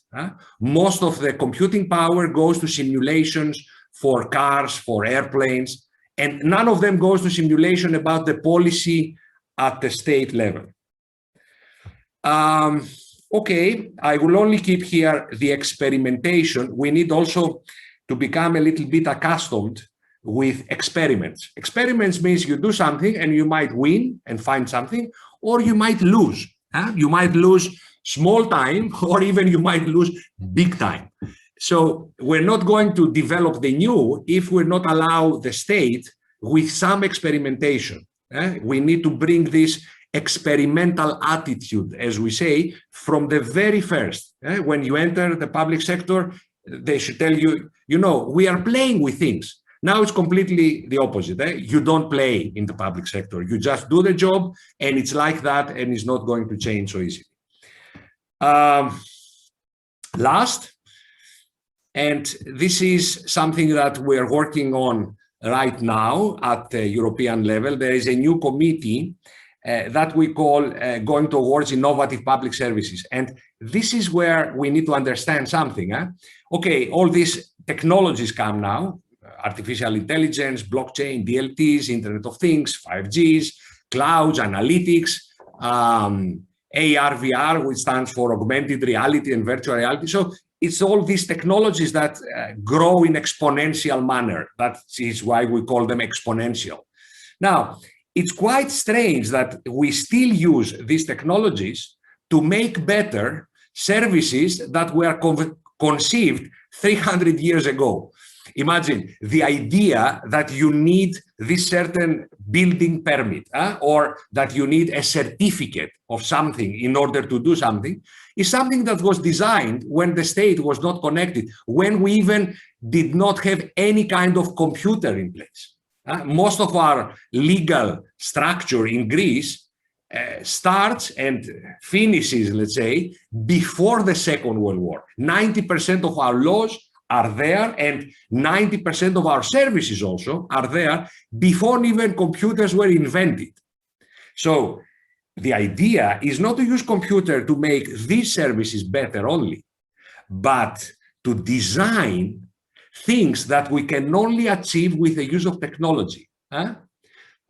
Most of the computing power goes to simulations for cars, for airplanes, and none of them goes to simulation about the policy at the state level. Okay, I will only keep here the experimentation. We need also to become a little bit accustomed with experiments. Experiments means you do something and you might win and find something, or you might lose. You might lose small time, or even you might lose big time. So we're not going to develop the new if we're not allow the state with some experimentation. We need to bring this experimental attitude, as we say, from the very first. When you enter the public sector, they should tell you, you know, we are playing with things. Now it's completely the opposite. You don't play in the public sector. You just do the job, and it's like that, and it's not going to change so easily. Last, and this is something that we're working on right now at the European level. There is a new committee that we call going towards innovative public services. And this is where we need to understand something. Okay, all these technologies come now, artificial intelligence, blockchain, DLTs, Internet of Things, 5Gs, clouds, analytics, AR, VR, which stands for augmented reality and virtual reality. So it's all these technologies that grow in exponential manner. That is why we call them exponential. Now, it's quite strange that we still use these technologies to make better services that were conceived 300 years ago. Imagine the idea that you need this certain building permit or that you need a certificate of something in order to do something is something that was designed when the state was not connected, when we even did not have any kind of computer in place. Most of our legal structure in Greece starts and finishes, let's say, before the Second World War. 90% of our laws are there, and 90% of our services also are there before even computers were invented. So the idea is not to use computer to make these services better only, but to design things that we can only achieve with the use of technology.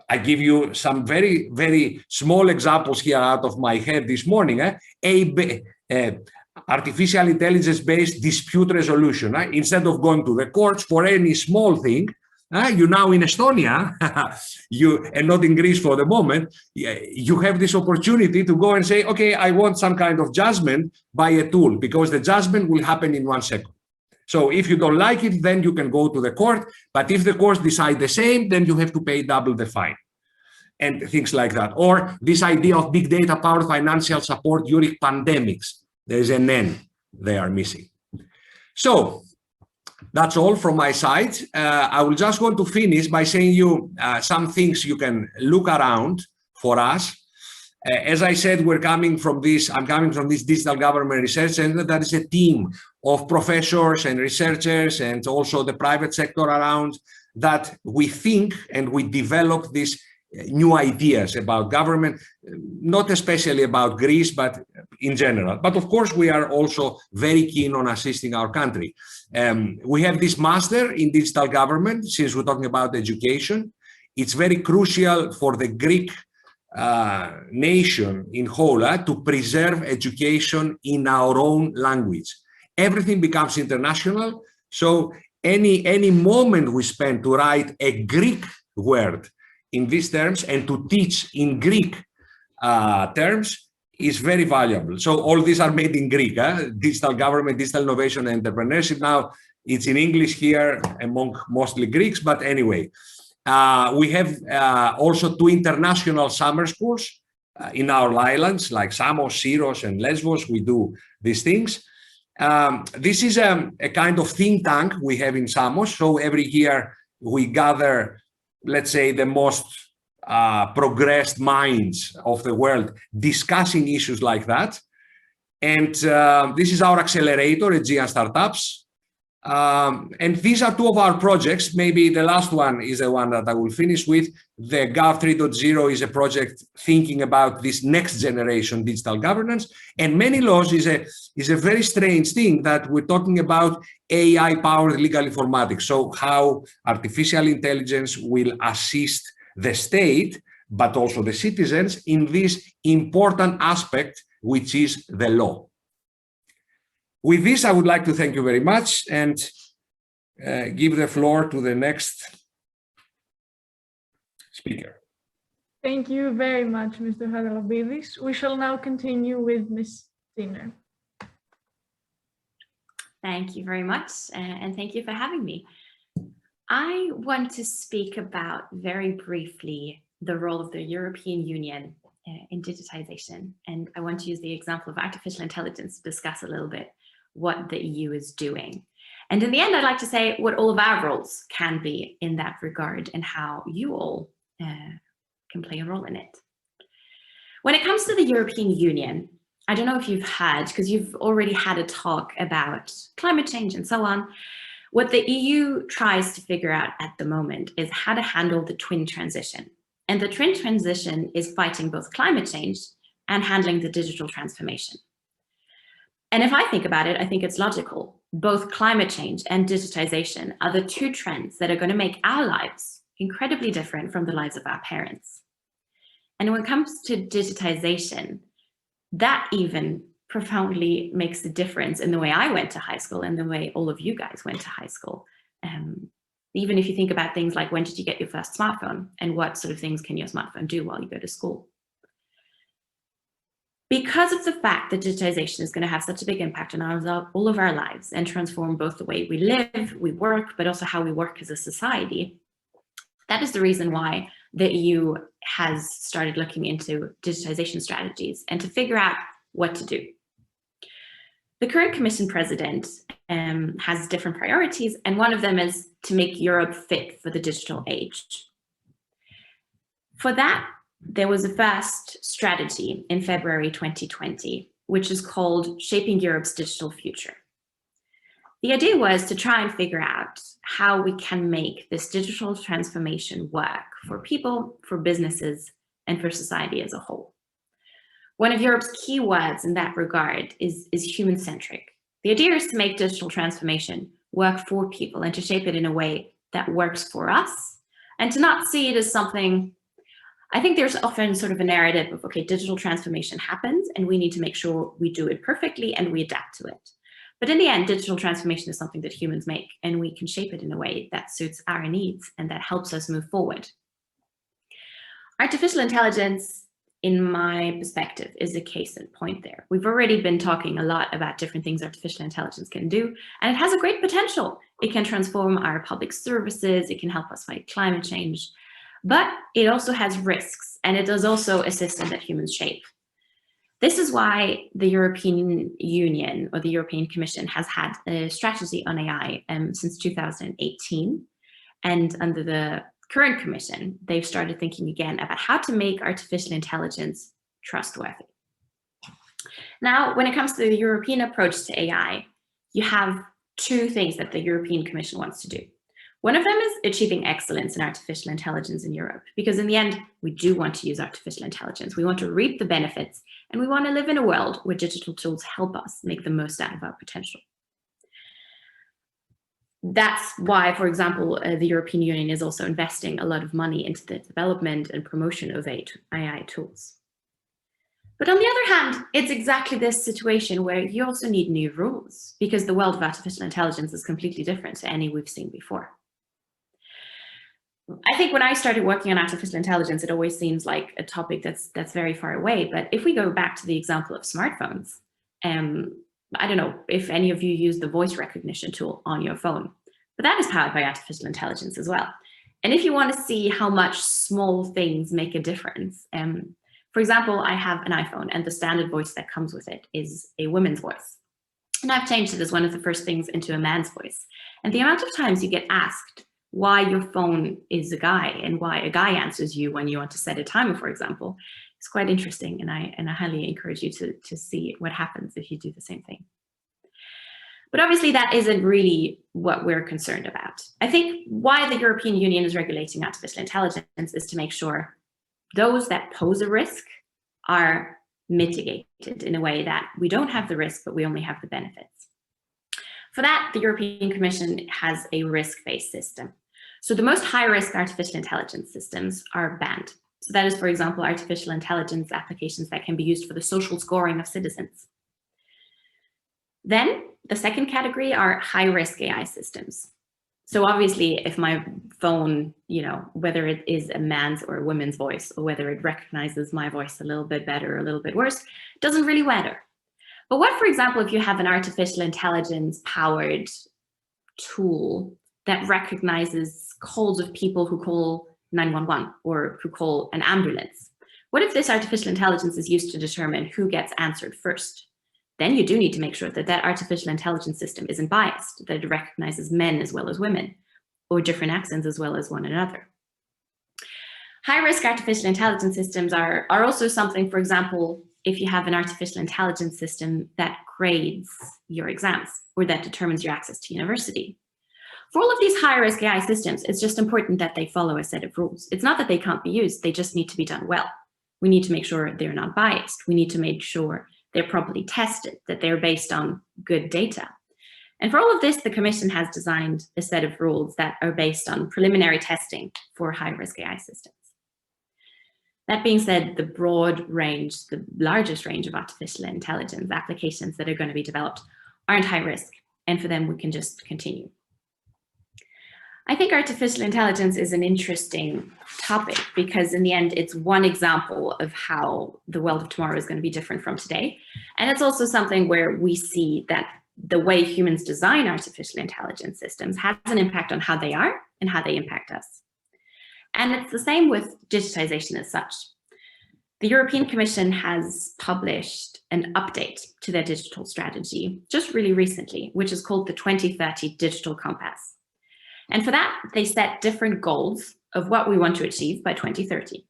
I give you some very, very small examples here out of my head this morning. Artificial intelligence-based dispute resolution. Instead of going to the courts for any small thing, you now in Estonia, and not in Greece for the moment, you have this opportunity to go and say, okay, I want some kind of judgment by a tool, because the judgment will happen in 1 second. So if you don't like it, then you can go to the court. But if the courts decide the same, then you have to pay double the fine and things like that. Or this idea of big data powered financial support during pandemics. There's an N they are missing. So that's all from my side. I will just want to finish by saying you some things you can look around for us. As I said, I'm coming from this Digital Government Research Center. That is a team of professors and researchers and also the private sector around that we think and we develop these new ideas about government, not especially about Greece, but in general. But of course, we are also very keen on assisting our country. We have this master in digital government, since we're talking about education. It's very crucial for the Greek nation in whole to preserve education in our own language. Everything becomes international. So any moment we spend to write a Greek word in these terms and to teach in Greek terms is very valuable. So all these are made in Greek, digital government, digital innovation and entrepreneurship. Now it's in English here among mostly Greeks, but anyway. We have also 2 international summer schools in our islands, like Samos, Syros, and Lesbos. We do these things. This is a kind of think tank we have in Samos. So every year we gather, let's say, the most progressed minds of the world discussing issues like that. And this is our accelerator, Aegean Startups. And these are 2 of our projects. Maybe the last one is the one that I will finish with. The Gov 3.0 is a project thinking about this next generation digital governance. And many laws is a very strange thing that we're talking about AI-powered legal informatics. So how artificial intelligence will assist the state, but also the citizens in this important aspect, which is the law. With this, I would like to thank you very much and give the floor to the next speaker. Thank you very much, Mr. Charalambidis. We shall now continue with Ms. Ziner. Thank you very much, and thank you for having me. I want to speak about very briefly the role of the European Union in digitization, and I want to use the example of artificial intelligence to discuss a little bit what the EU is doing. And in the end, I'd like to say what all of our roles can be in that regard and how you all can play a role in it. When it comes to the European Union, I don't know if you've heard, because you've already had a talk about climate change and so on. What the EU tries to figure out at the moment is how to handle the twin transition. And the twin transition is fighting both climate change and handling the digital transformation. And if I think about it, I think it's logical. Both climate change and digitization are the 2 trends that are going to make our lives incredibly different from the lives of our parents. And when it comes to digitization, that even profoundly makes a difference in the way I went to high school and the way all of you guys went to high school. Even if you think about things like, when did you get your first smartphone and what sort of things can your smartphone do while you go to school? Because of the fact that digitization is going to have such a big impact on all of our lives and transform both the way we live, we work, but also how we work as a society, that is the reason why the EU has started looking into digitization strategies and to figure out what to do. The current Commission president has different priorities, and one of them is to make Europe fit for the digital age. For that, there was a first strategy in February 2020, which is called Shaping Europe's Digital Future. The idea was to try and figure out how we can make this digital transformation work for people, for businesses, and for society as a whole. One of Europe's key words in that regard is human-centric. The idea is to make digital transformation work for people and to shape it in a way that works for us, and to not see it as something. I think there's often sort of a narrative of, okay, digital transformation happens and we need to make sure we do it perfectly and we adapt to it. But in the end, digital transformation is something that humans make, and we can shape it in a way that suits our needs and that helps us move forward. Artificial intelligence, in my perspective, is a case in point there. We've already been talking a lot about different things artificial intelligence can do, and it has a great potential. It can transform our public services, it can help us fight climate change, but it also has risks, and it does also a system that humans shape. This is why the European Union, or the European Commission, has had a strategy on AI since 2018. And under the current Commission, they've started thinking again about how to make artificial intelligence trustworthy. Now, when it comes to the European approach to AI, you have two things that the European Commission wants to do. One of them is achieving excellence in artificial intelligence in Europe, because in the end, we do want to use artificial intelligence. We want to reap the benefits, and we want to live in a world where digital tools help us make the most out of our potential. That's why, for example, the European Union is also investing a lot of money into the development and promotion of AI tools. But on the other hand, it's exactly this situation where you also need new rules, because the world of artificial intelligence is completely different to any we've seen before. I think when I started working on artificial intelligence, it always seems like a topic that's very far away. But if we go back to the example of smartphones, I don't know if any of you use the voice recognition tool on your phone, but that is powered by artificial intelligence as well. And if you want to see how much small things make a difference, for example, I have an iPhone, and the standard voice that comes with it is a woman's voice. And I've changed it as one of the first things into a man's voice. And the amount of times you get asked why your phone is a guy and why a guy answers you when you want to set a timer, for example, is quite interesting. And I highly encourage you to see what happens if you do the same thing. But obviously that isn't really what we're concerned about. I think why the European Union is regulating artificial intelligence is to make sure those that pose a risk are mitigated in a way that we don't have the risk, but we only have the benefits. For that, the European Commission has a risk-based system. So the most high-risk artificial intelligence systems are banned. So that is, for example, artificial intelligence applications that can be used for the social scoring of citizens. Then the second category are high-risk AI systems. So obviously, if my phone, whether it is a man's or a woman's voice, or whether it recognizes my voice a little bit better or a little bit worse, doesn't really matter. But what, for example, if you have an artificial intelligence powered tool that recognizes calls of people who call 911 or who call an ambulance? What if this artificial intelligence is used to determine who gets answered first? Then you do need to make sure that that artificial intelligence system isn't biased, that it recognizes men as well as women, or different accents as well as one another. High-risk artificial intelligence systems are also something, for example, if you have an artificial intelligence system that grades your exams or that determines your access to university. For all of these high-risk AI systems, it's just important that they follow a set of rules. It's not that they can't be used, they just need to be done well. We need to make sure they're not biased. We need to make sure they're properly tested, that they're based on good data. And for all of this, the Commission has designed a set of rules that are based on preliminary testing for high-risk AI systems. That being said, the broad range, the largest range of artificial intelligence applications that are going to be developed aren't high risk, and for them we can just continue. I think artificial intelligence is an interesting topic because in the end, it's one example of how the world of tomorrow is going to be different from today. And it's also something where we see that the way humans design artificial intelligence systems has an impact on how they are and how they impact us. And it's the same with digitization as such. The European Commission has published an update to their digital strategy just really recently, which is called the 2030 Digital Compass. And for that, they set different goals of what we want to achieve by 2030.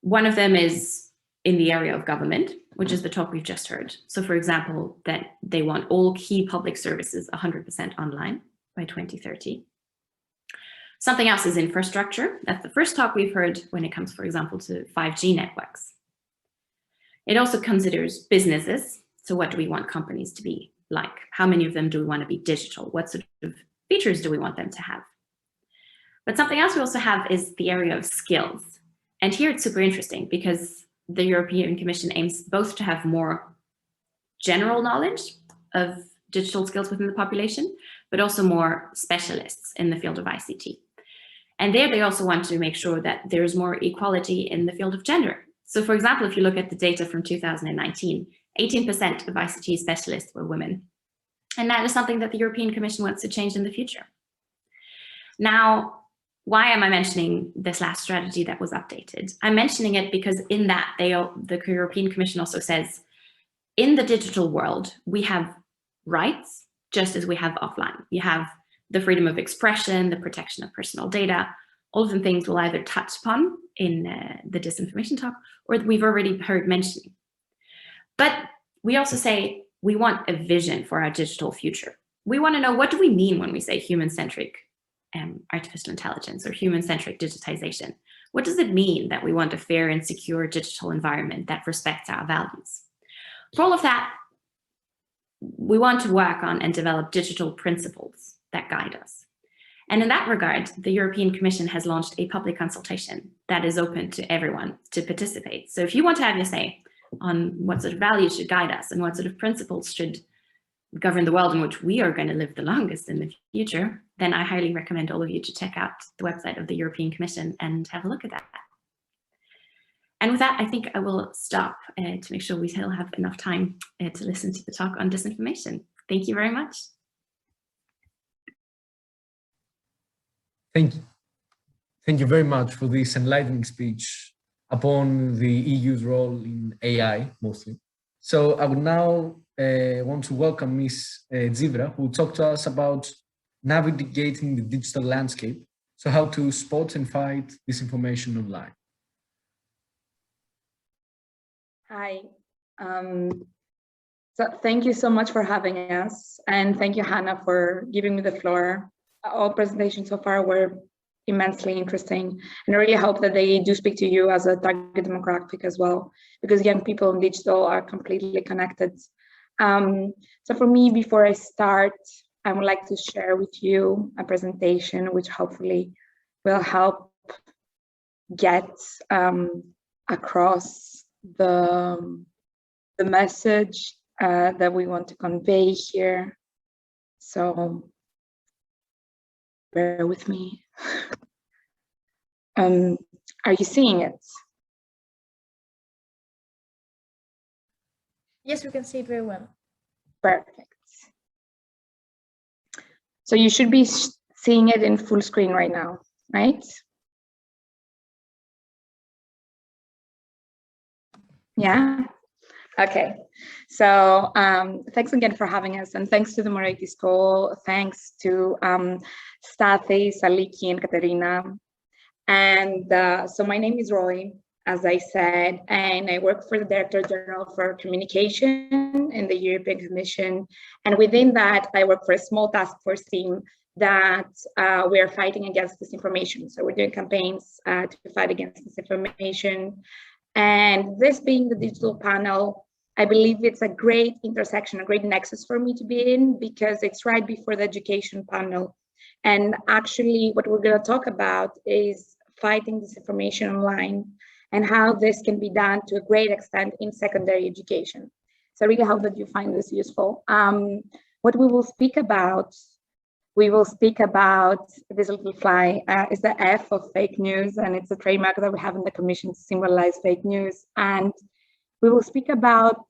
One of them is in the area of government, which is the talk we've just heard. So for example, that they want all key public services 100% online by 2030. Something else is infrastructure. That's the first talk we've heard when it comes, for example, to 5G networks. It also considers businesses. So what do we want companies to be like? How many of them do we want to be digital? What sort of features do we want them to have? But something else we also have is the area of skills. And here it's super interesting because the European Commission aims both to have more general knowledge of digital skills within the population, but also more specialists in the field of ICT. And there they also want to make sure that there's more equality in the field of gender. So for example, if you look at the data from 2019, 18% of ICT specialists were women. And that is something that the European Commission wants to change in the future. Now, why am I mentioning this last strategy that was updated? I'm mentioning it because in that, the European Commission also says, in the digital world, we have rights, just as we have offline. You have the freedom of expression, the protection of personal data. All of them things we'll either touch upon in the disinformation talk, or we've already heard mentioning. But we also say we want a vision for our digital future. We want to know, what do we mean when we say human-centric artificial intelligence or human-centric digitization? What does it mean that we want a fair and secure digital environment that respects our values? For all of that, we want to work on and develop digital principles that guide us. And in that regard, the European Commission has launched a public consultation that is open to everyone to participate. So if you want to have your say on what sort of values should guide us and what sort of principles should govern the world in which we are going to live the longest in the future, then I highly recommend all of you to check out the website of the European Commission and have a look at that. And with that, I think I will stop to make sure we still have enough time to listen to the talk on disinformation. Thank you very much. Thank you. Thank you very much for this enlightening speech upon the EU's role in AI, mostly. So I would now want to welcome Ms. Zivra, who will talk to us about navigating the digital landscape, so how to spot and fight disinformation online. Hi. So thank you so much for having us, and thank you, Hannah, for giving me the floor. All presentations so far were immensely interesting, and I really hope that they do speak to you as a target demographic as well, because young people in digital are completely connected. So for me, before I start, I would like to share with you a presentation which hopefully will help get across the message that we want to convey here. So bear with me. Are you seeing it? Yes, we can see it very well. Perfect. So you should be seeing it in full screen right now, right? Yeah. Okay. So thanks again for having us, and thanks to the Moretti School. Thanks to Stathi, Saliki, and Katerina. And so my name is Roy, as I said, and I work for the Director General for Communication in the European Commission. And within that, I work for a small task force team that we are fighting against disinformation. So we're doing campaigns to fight against disinformation. And this being the digital panel, I believe it's a great intersection, a great nexus for me to be in, because it's right before the education panel. And actually what we're going to talk about is fighting disinformation online and how this can be done to a great extent in secondary education. So I really hope that you find this useful. What we will speak about this little fly is the F of fake news, and it's a trademark that we have in the Commission to symbolize fake news. And we will speak about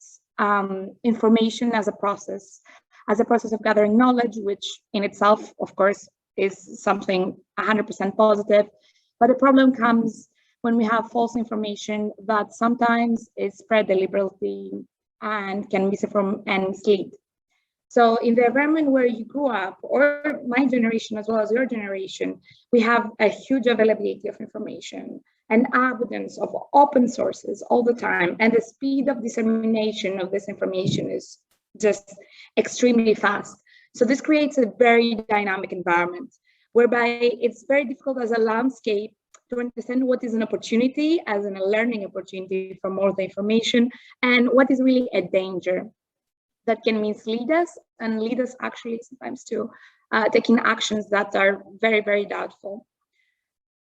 information as a process of gathering knowledge, which in itself, of course, is something 100% positive. But the problem comes when we have false information that sometimes is spread deliberately and can misinform and mislead. So in the environment where you grew up, or my generation as well as your generation, we have a huge availability of information and abundance of open sources all the time. And the speed of dissemination of this information is just extremely fast. So this creates a very dynamic environment whereby it's very difficult as a landscape to understand what is an opportunity as in a learning opportunity for more of the information and what is really a danger that can mislead us and lead us actually sometimes to taking actions that are very, very doubtful.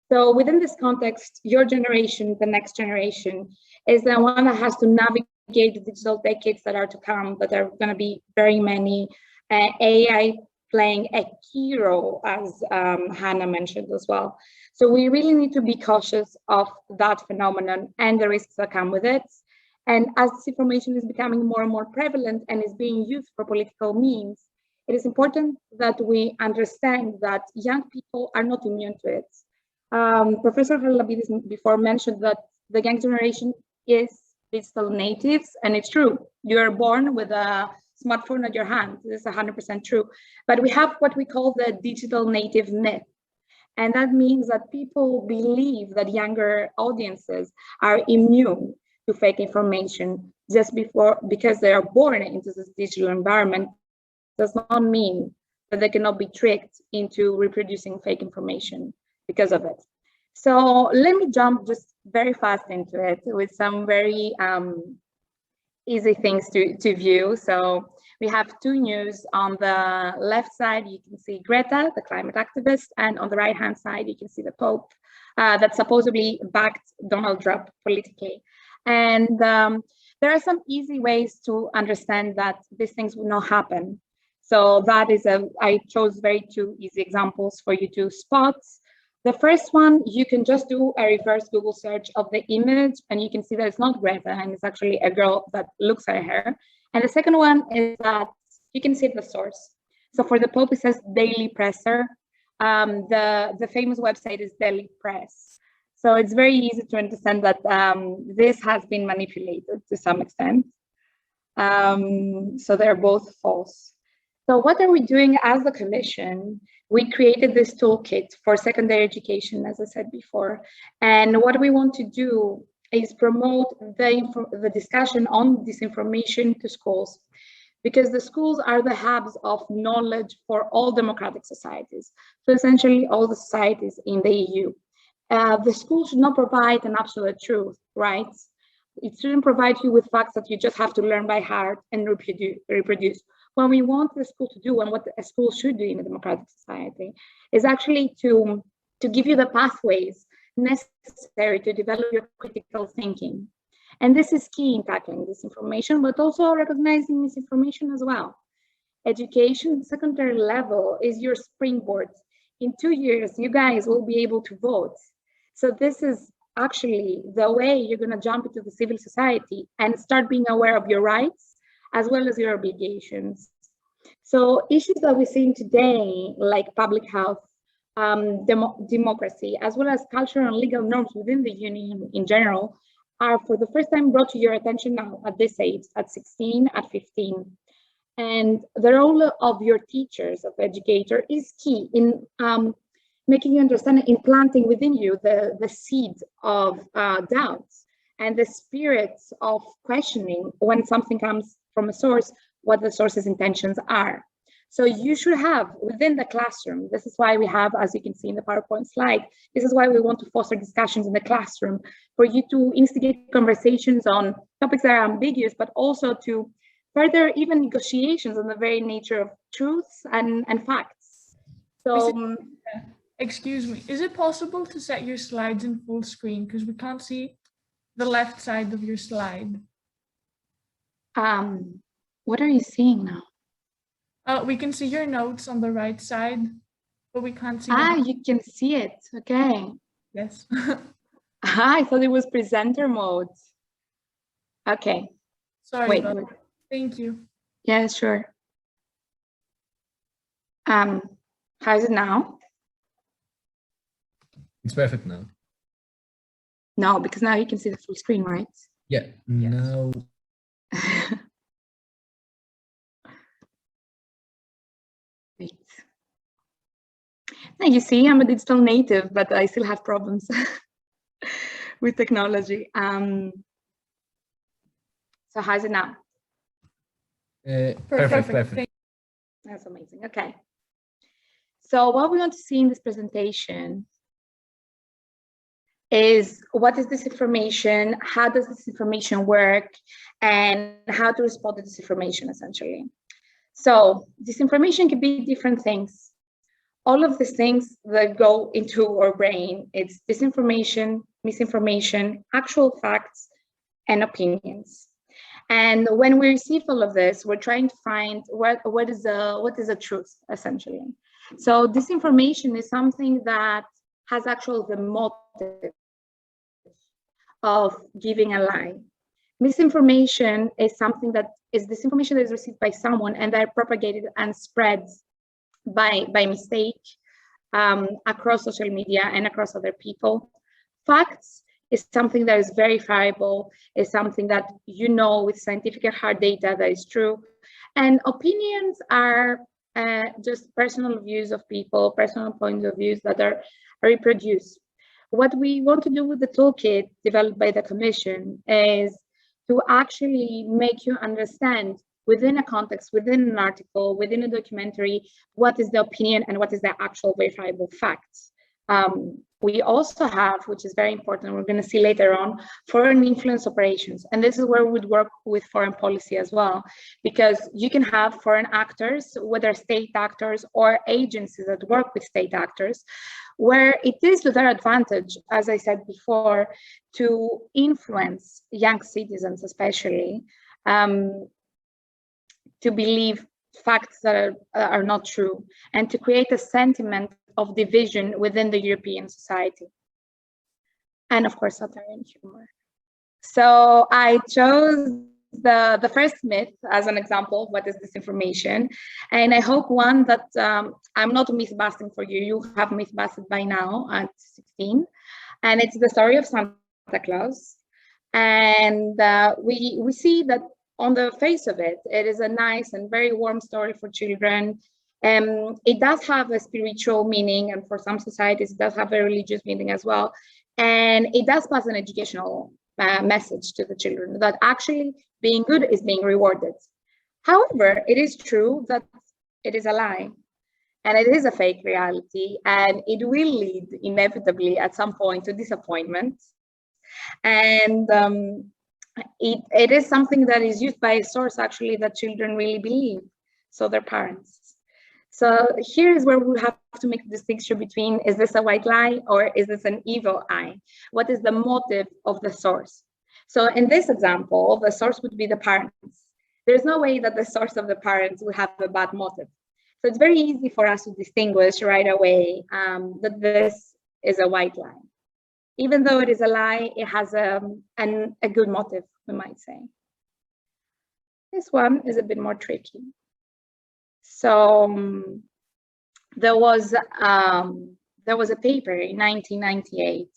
So within this context, your generation, the next generation, is the one that has to navigate the digital decades that are to come, that are going to be very many, AI playing a key role, as Hannah mentioned as well. So we really need to be cautious of that phenomenon and the risks that come with it. And as this information is becoming more and more prevalent and is being used for political means, it is important that we understand that young people are not immune to it. Professor Haralabidis before mentioned that the young generation is digital natives, and it's true. You are born with a smartphone at your hand. This is 100% true. But we have what we call the digital native myth. And that means that people believe that younger audiences are immune to fake information just because they are born into this digital environment does not mean that they cannot be tricked into reproducing fake information because of it. So let me jump just very fast into it with some very easy things to view. So we have two news. On the left side, you can see Greta, the climate activist, and on the right-hand side, you can see the Pope that supposedly backed Donald Trump politically. And there are some easy ways to understand that these things will not happen. So that is I chose two easy examples for you to spot. The first one, you can just do a reverse Google search of the image and you can see that it's not Greta and it's actually a girl that looks like her. And the second one is that you can see the source. So for the Pope, it says Daily Presser. The famous website is Daily Press. So it's very easy to understand that this has been manipulated to some extent. So they're both false. So what are we doing as the Commission? We created this toolkit for secondary education, as I said before. And what we want to do is promote the discussion on disinformation to schools, because the schools are the hubs of knowledge for all democratic societies. So essentially all the societies in the EU. The school should not provide an absolute truth, right? It shouldn't provide you with facts that you just have to learn by heart and reproduce. What we want the school to do and what a school should do in a democratic society is actually to give you the pathways necessary to develop your critical thinking. And this is key in tackling disinformation, but also recognizing misinformation as well. Education, secondary level is your springboard. In 2 years, you guys will be able to vote. So this is actually the way you're going to jump into the civil society and start being aware of your rights as well as your obligations. So issues that we're seeing today, like public health, democracy, as well as cultural and legal norms within the union in general, are for the first time brought to your attention now at this age, at 16, at 15. And the role of your teachers, of educator, is key in making you understand, implanting within you the seed of doubts and the spirit of questioning when something comes from a source, what the source's intentions are. So you should have within the classroom, this is why we have, as you can see in the PowerPoint slide, this is why we want to foster discussions in the classroom, for you to instigate conversations on topics that are ambiguous, but also to further even negotiations on the very nature of truths and facts. So Excuse me, is it possible to set your slides in full screen? Because we can't see the left side of your slide. What are you seeing now? We can see your notes on the right side, but we can't see. You can see it. Okay. Yes. I thought it was presenter mode. Okay. Sorry. Wait. Thank you. Yeah, sure. How's it now? It's perfect now. No, because now you can see the full screen, right? Yeah, now. Wait. Now you see, I'm a digital native, but I still have problems with technology. So how's it now? Perfect. That's amazing. Okay. So what we want to see in this presentation is what is this information, how does this information work, and how to respond to this information, essentially. So this information can be different things. All of these things that go into our brain, it's disinformation, misinformation, actual facts, and opinions. And when we receive all of this, we're trying to find what is the truth, essentially. So disinformation is something that has actually the motive of giving a lie. Misinformation is something that is disinformation that is received by someone and they're propagated and spread by mistake across social media and across other people. Facts is something that is verifiable, is something that you know with scientific and hard data that is true. And opinions are just personal views of people, personal points of views that are reproduced. What we want to do with the toolkit developed by the Commission is to actually make you understand within a context, within an article, within a documentary, what is the opinion and what is the actual verifiable facts. We also have, which is very important, we're going to see later on, foreign influence operations. And this is where we would work with foreign policy as well, because you can have foreign actors, whether state actors or agencies that work with state actors, where it is to their advantage, as I said before, to influence young citizens, especially, to believe facts that are not true, and to create a sentiment of division within the European society. And of course, satire and humor. So I chose the first myth as an example of what is disinformation. And I hope one that I'm not myth busting for you. You have myth busted by now at 16. And it's the story of Santa Claus. And we see that on the face of it, it is a nice and very warm story for children. It does have a spiritual meaning, and for some societies, it does have a religious meaning as well. And it does pass an educational message to the children that actually being good is being rewarded. However, it is true that it is a lie, and it is a fake reality, and it will lead inevitably at some point to disappointment. And it is something that is used by a source actually that children really believe, so their parents. So here is where we have to make the distinction between, is this a white lie or is this an evil eye? What is the motive of the source? So in this example, the source would be the parents. There's no way that the source of the parents would have a bad motive. So it's very easy for us to distinguish right away that this is a white lie. Even though it is a lie, it has a good motive, we might say. This one is a bit more tricky. So there was a paper in 1998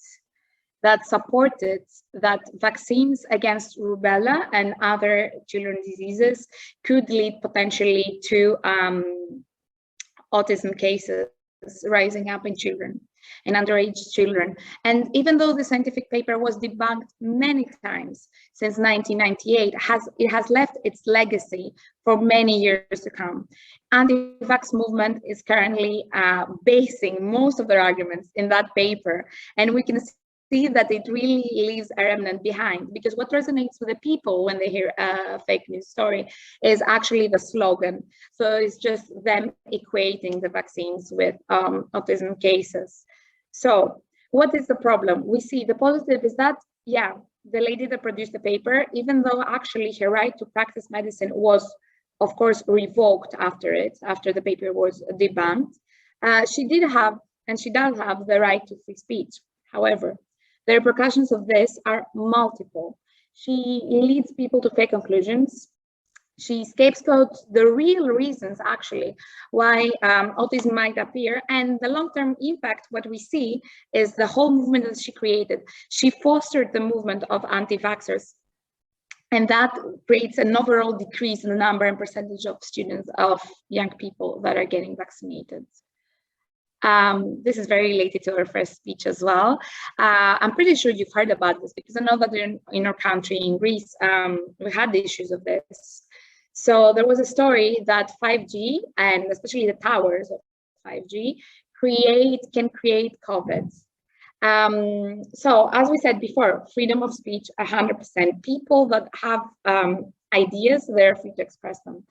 that supported that vaccines against rubella and other children's diseases could lead potentially to autism cases rising up in children and underage children. And even though the scientific paper was debunked many times since 1998, it has left its legacy for many years to come. Anti-vax movement is currently basing most of their arguments in that paper. And we can see that it really leaves a remnant behind, because what resonates with the people when they hear a fake news story is actually the slogan. So it's just them equating the vaccines with autism cases. So what is the problem? We see the positive is that, yeah, the lady that produced the paper, even though actually her right to practice medicine was, of course, revoked after the paper was debunked, she did have, and she does have, the right to free speech. However, the repercussions of this are multiple. She leads people to fake conclusions. She scapegoats the real reasons, actually, why autism might appear. And the long-term impact, what we see, is the whole movement that she created. She fostered the movement of anti-vaxxers. And that creates an overall decrease in the number and percentage of students, of young people that are getting vaccinated. This is very related to our first speech as well. I'm pretty sure you've heard about this, because I know that in our country, in Greece, we had the issues of this. So there was a story that 5G, and especially the towers of 5G, can create COVID. So as we said before, freedom of speech, 100%. People that have ideas, they're free to express them.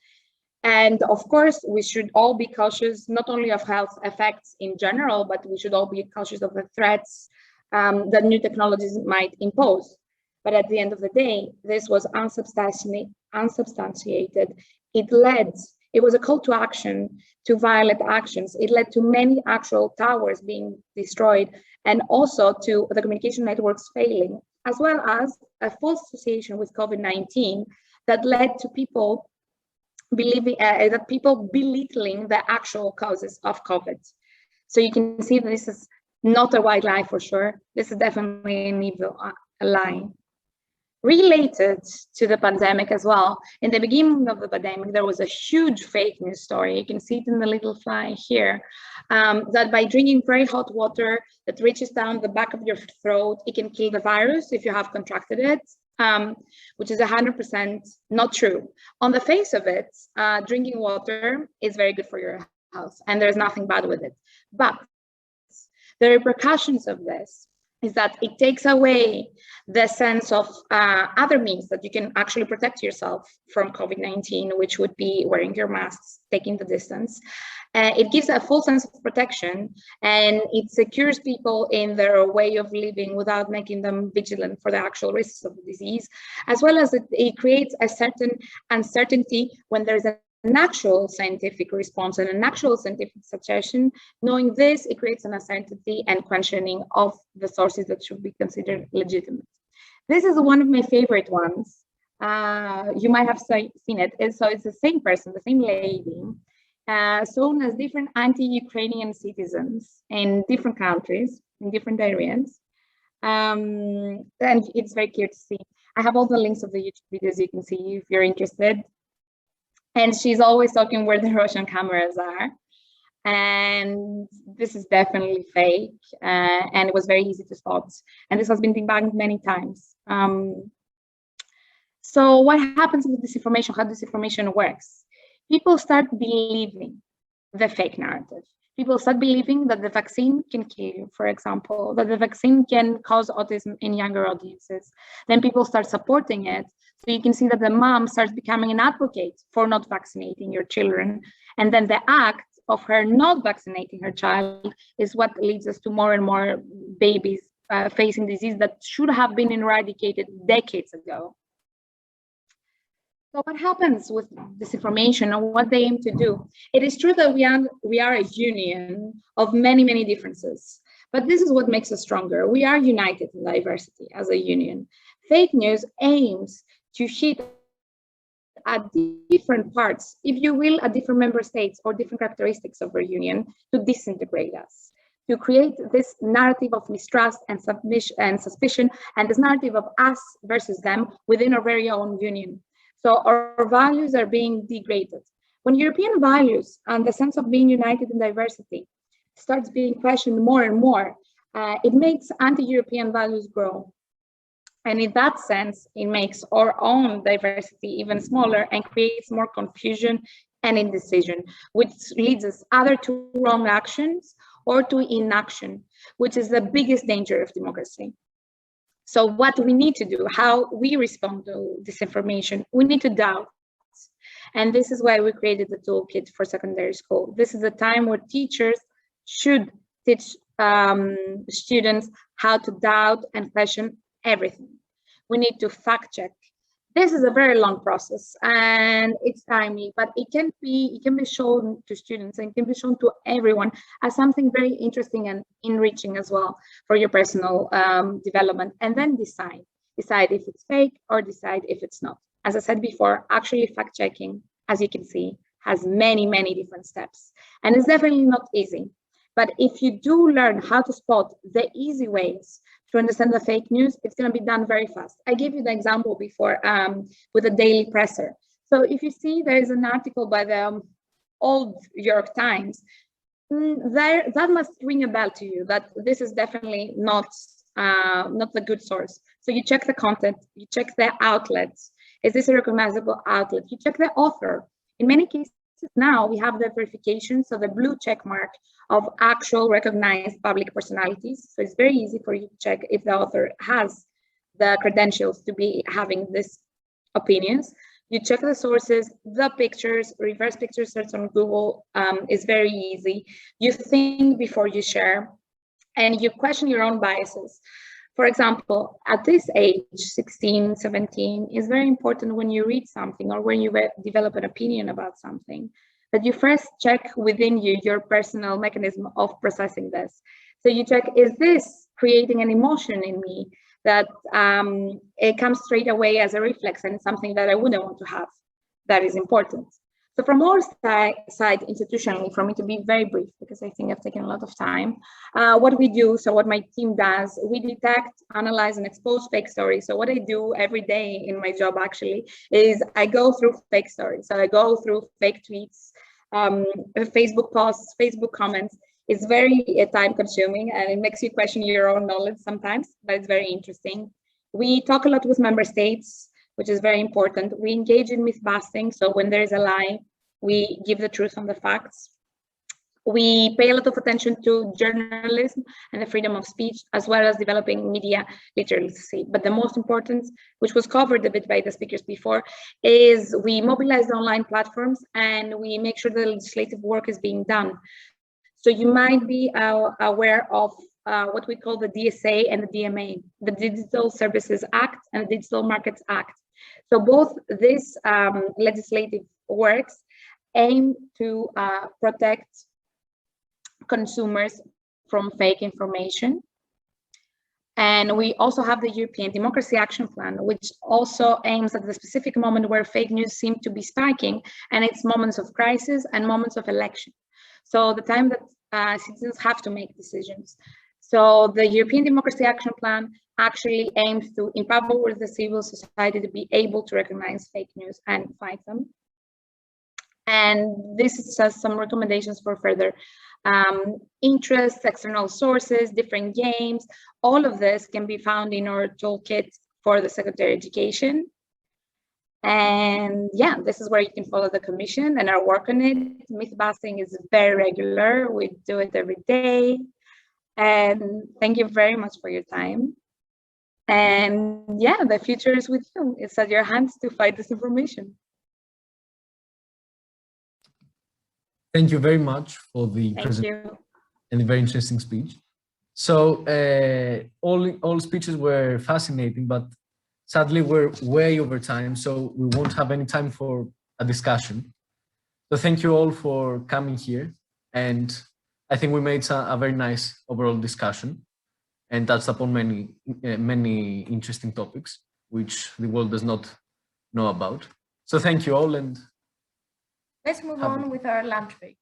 And of course, we should all be cautious, not only of health effects in general, but we should all be cautious of the threats that new technologies might impose. But at the end of the day, this was unsubstantiated. It was a call to action, to violent actions. It led to many actual towers being destroyed, and also to the communication networks failing, as well as a false association with COVID-19 that led to people believing that people belittling the actual causes of COVID. So you can see that this is not a white lie for sure. This is definitely an evil lie. Related to the pandemic as well, in the beginning of the pandemic, there was a huge fake news story. You can see it in the little fly here, that by drinking very hot water that reaches down the back of your throat, it can kill the virus if you have contracted it. Which is 100% not true. On the face of it, drinking water is very good for your health, and there's nothing bad with it. But the repercussions of this is that it takes away the sense of other means that you can actually protect yourself from COVID-19, which would be wearing your masks, taking the distance. It gives a full sense of protection, and it secures people in their way of living without making them vigilant for the actual risks of the disease, as well as it creates a certain uncertainty when there's an actual scientific response and an actual scientific suggestion. Knowing this, it creates an uncertainty and questioning of the sources that should be considered legitimate. This is one of my favorite ones. You might have seen it. So it's the same person, the same lady, shown as different anti-Ukrainian citizens in different countries, in different areas. And it's very clear to see. I have all the links of the YouTube videos you can see if you're interested. And she's always talking where the Russian cameras are. And this is definitely fake. And it was very easy to spot. And this has been debunked many times. So what happens with disinformation, how disinformation works? People start believing the fake narrative. People start believing that the vaccine can kill you, for example, that the vaccine can cause autism in younger audiences. Then people start supporting it. So you can see that the mom starts becoming an advocate for not vaccinating your children. And then the act of her not vaccinating her child is what leads us to more and more babies facing disease that should have been eradicated decades ago. So what happens with disinformation and what they aim to do? It is true that we are a union of many, many differences, but this is what makes us stronger. We are united in diversity as a union. Fake news aims to hit at different parts, if you will, at different member states or different characteristics of our union to disintegrate us, to create this narrative of mistrust and suspicion, and this narrative of us versus them within our very own union. So our values are being degraded. When European values and the sense of being united in diversity starts being questioned more and more, it makes anti-European values grow. And in that sense, it makes our own diversity even smaller and creates more confusion and indecision, which leads us either to wrong actions or to inaction, which is the biggest danger of democracy. So what we need to do, how we respond to disinformation, we need to doubt. And this is why we created the toolkit for secondary school. This is a time where teachers should teach students how to doubt and question everything. We need to fact check. This is a very long process and it's timely, but it can be shown to students and it can be shown to everyone as something very interesting and enriching as well for your personal development, and then decide if it's fake or decide if it's not. As I said before, actually fact checking, as you can see, has many, many different steps, and it's definitely not easy. But if you do learn how to spot the easy ways to understand the fake news, it's going to be done very fast. I gave you the example before with the Daily Presser. So if you see there is an article by the old York Times, that must ring a bell to you that this is definitely not the good source. So you check the content, you check the outlets. Is this a recognizable outlet? You check the author. In many cases now we have the verification, so the blue check mark of actual recognized public personalities. So it's very easy for you to check if the author has the credentials to be having these opinions. You check the sources, the pictures, reverse picture search on Google is very easy. You think before you share, and you question your own biases. For example, at this age, 16, 17, is very important when you read something or when you develop an opinion about something, that you first check within you your personal mechanism of processing this. So you check, is this creating an emotion in me that it comes straight away as a reflex and something that I wouldn't want to have? That is important. So from our side, institutionally, for me to be very brief, because I think I've taken a lot of time, what we do, so what my team does, we detect, analyze, and expose fake stories. So what I do every day in my job actually is I go through fake stories. So I go through fake tweets, Facebook posts, Facebook comments. It's very time consuming and it makes you question your own knowledge sometimes, but it's very interesting. We talk a lot with member states, which is very important. We engage in myth busting. So when there is a lie, we give the truth on the facts. We pay a lot of attention to journalism and the freedom of speech, as well as developing media literacy. But the most important, which was covered a bit by the speakers before, is we mobilize the online platforms and we make sure the legislative work is being done. So you might be aware of what we call the DSA and the DMA, the Digital Services Act and the Digital Markets Act. So both these legislative works aim to protect consumers from fake information. And we also have the European Democracy Action Plan, which also aims at the specific moment where fake news seem to be spiking, and it's moments of crisis and moments of election. So the time that citizens have to make decisions. So the European Democracy Action Plan actually aims to empower the civil society to be able to recognize fake news and fight them. And this is just some recommendations for further interests, external sources, different games. All of this can be found in our toolkit for the Secretary of Education. And yeah, this is where you can follow the commission and our work on it. Myth busting is very regular. We do it every day. And thank you very much for your time. And yeah, the future is with you. It's at your hands to fight disinformation. Thank you very much for the presentation and a very interesting speech. So all speeches were fascinating, but sadly we're way over time, so we won't have any time for a discussion. So thank you all for coming here, and I think we made a very nice overall discussion and touched upon many interesting topics which the world does not know about. So thank you all, and let's move on with our lunch break.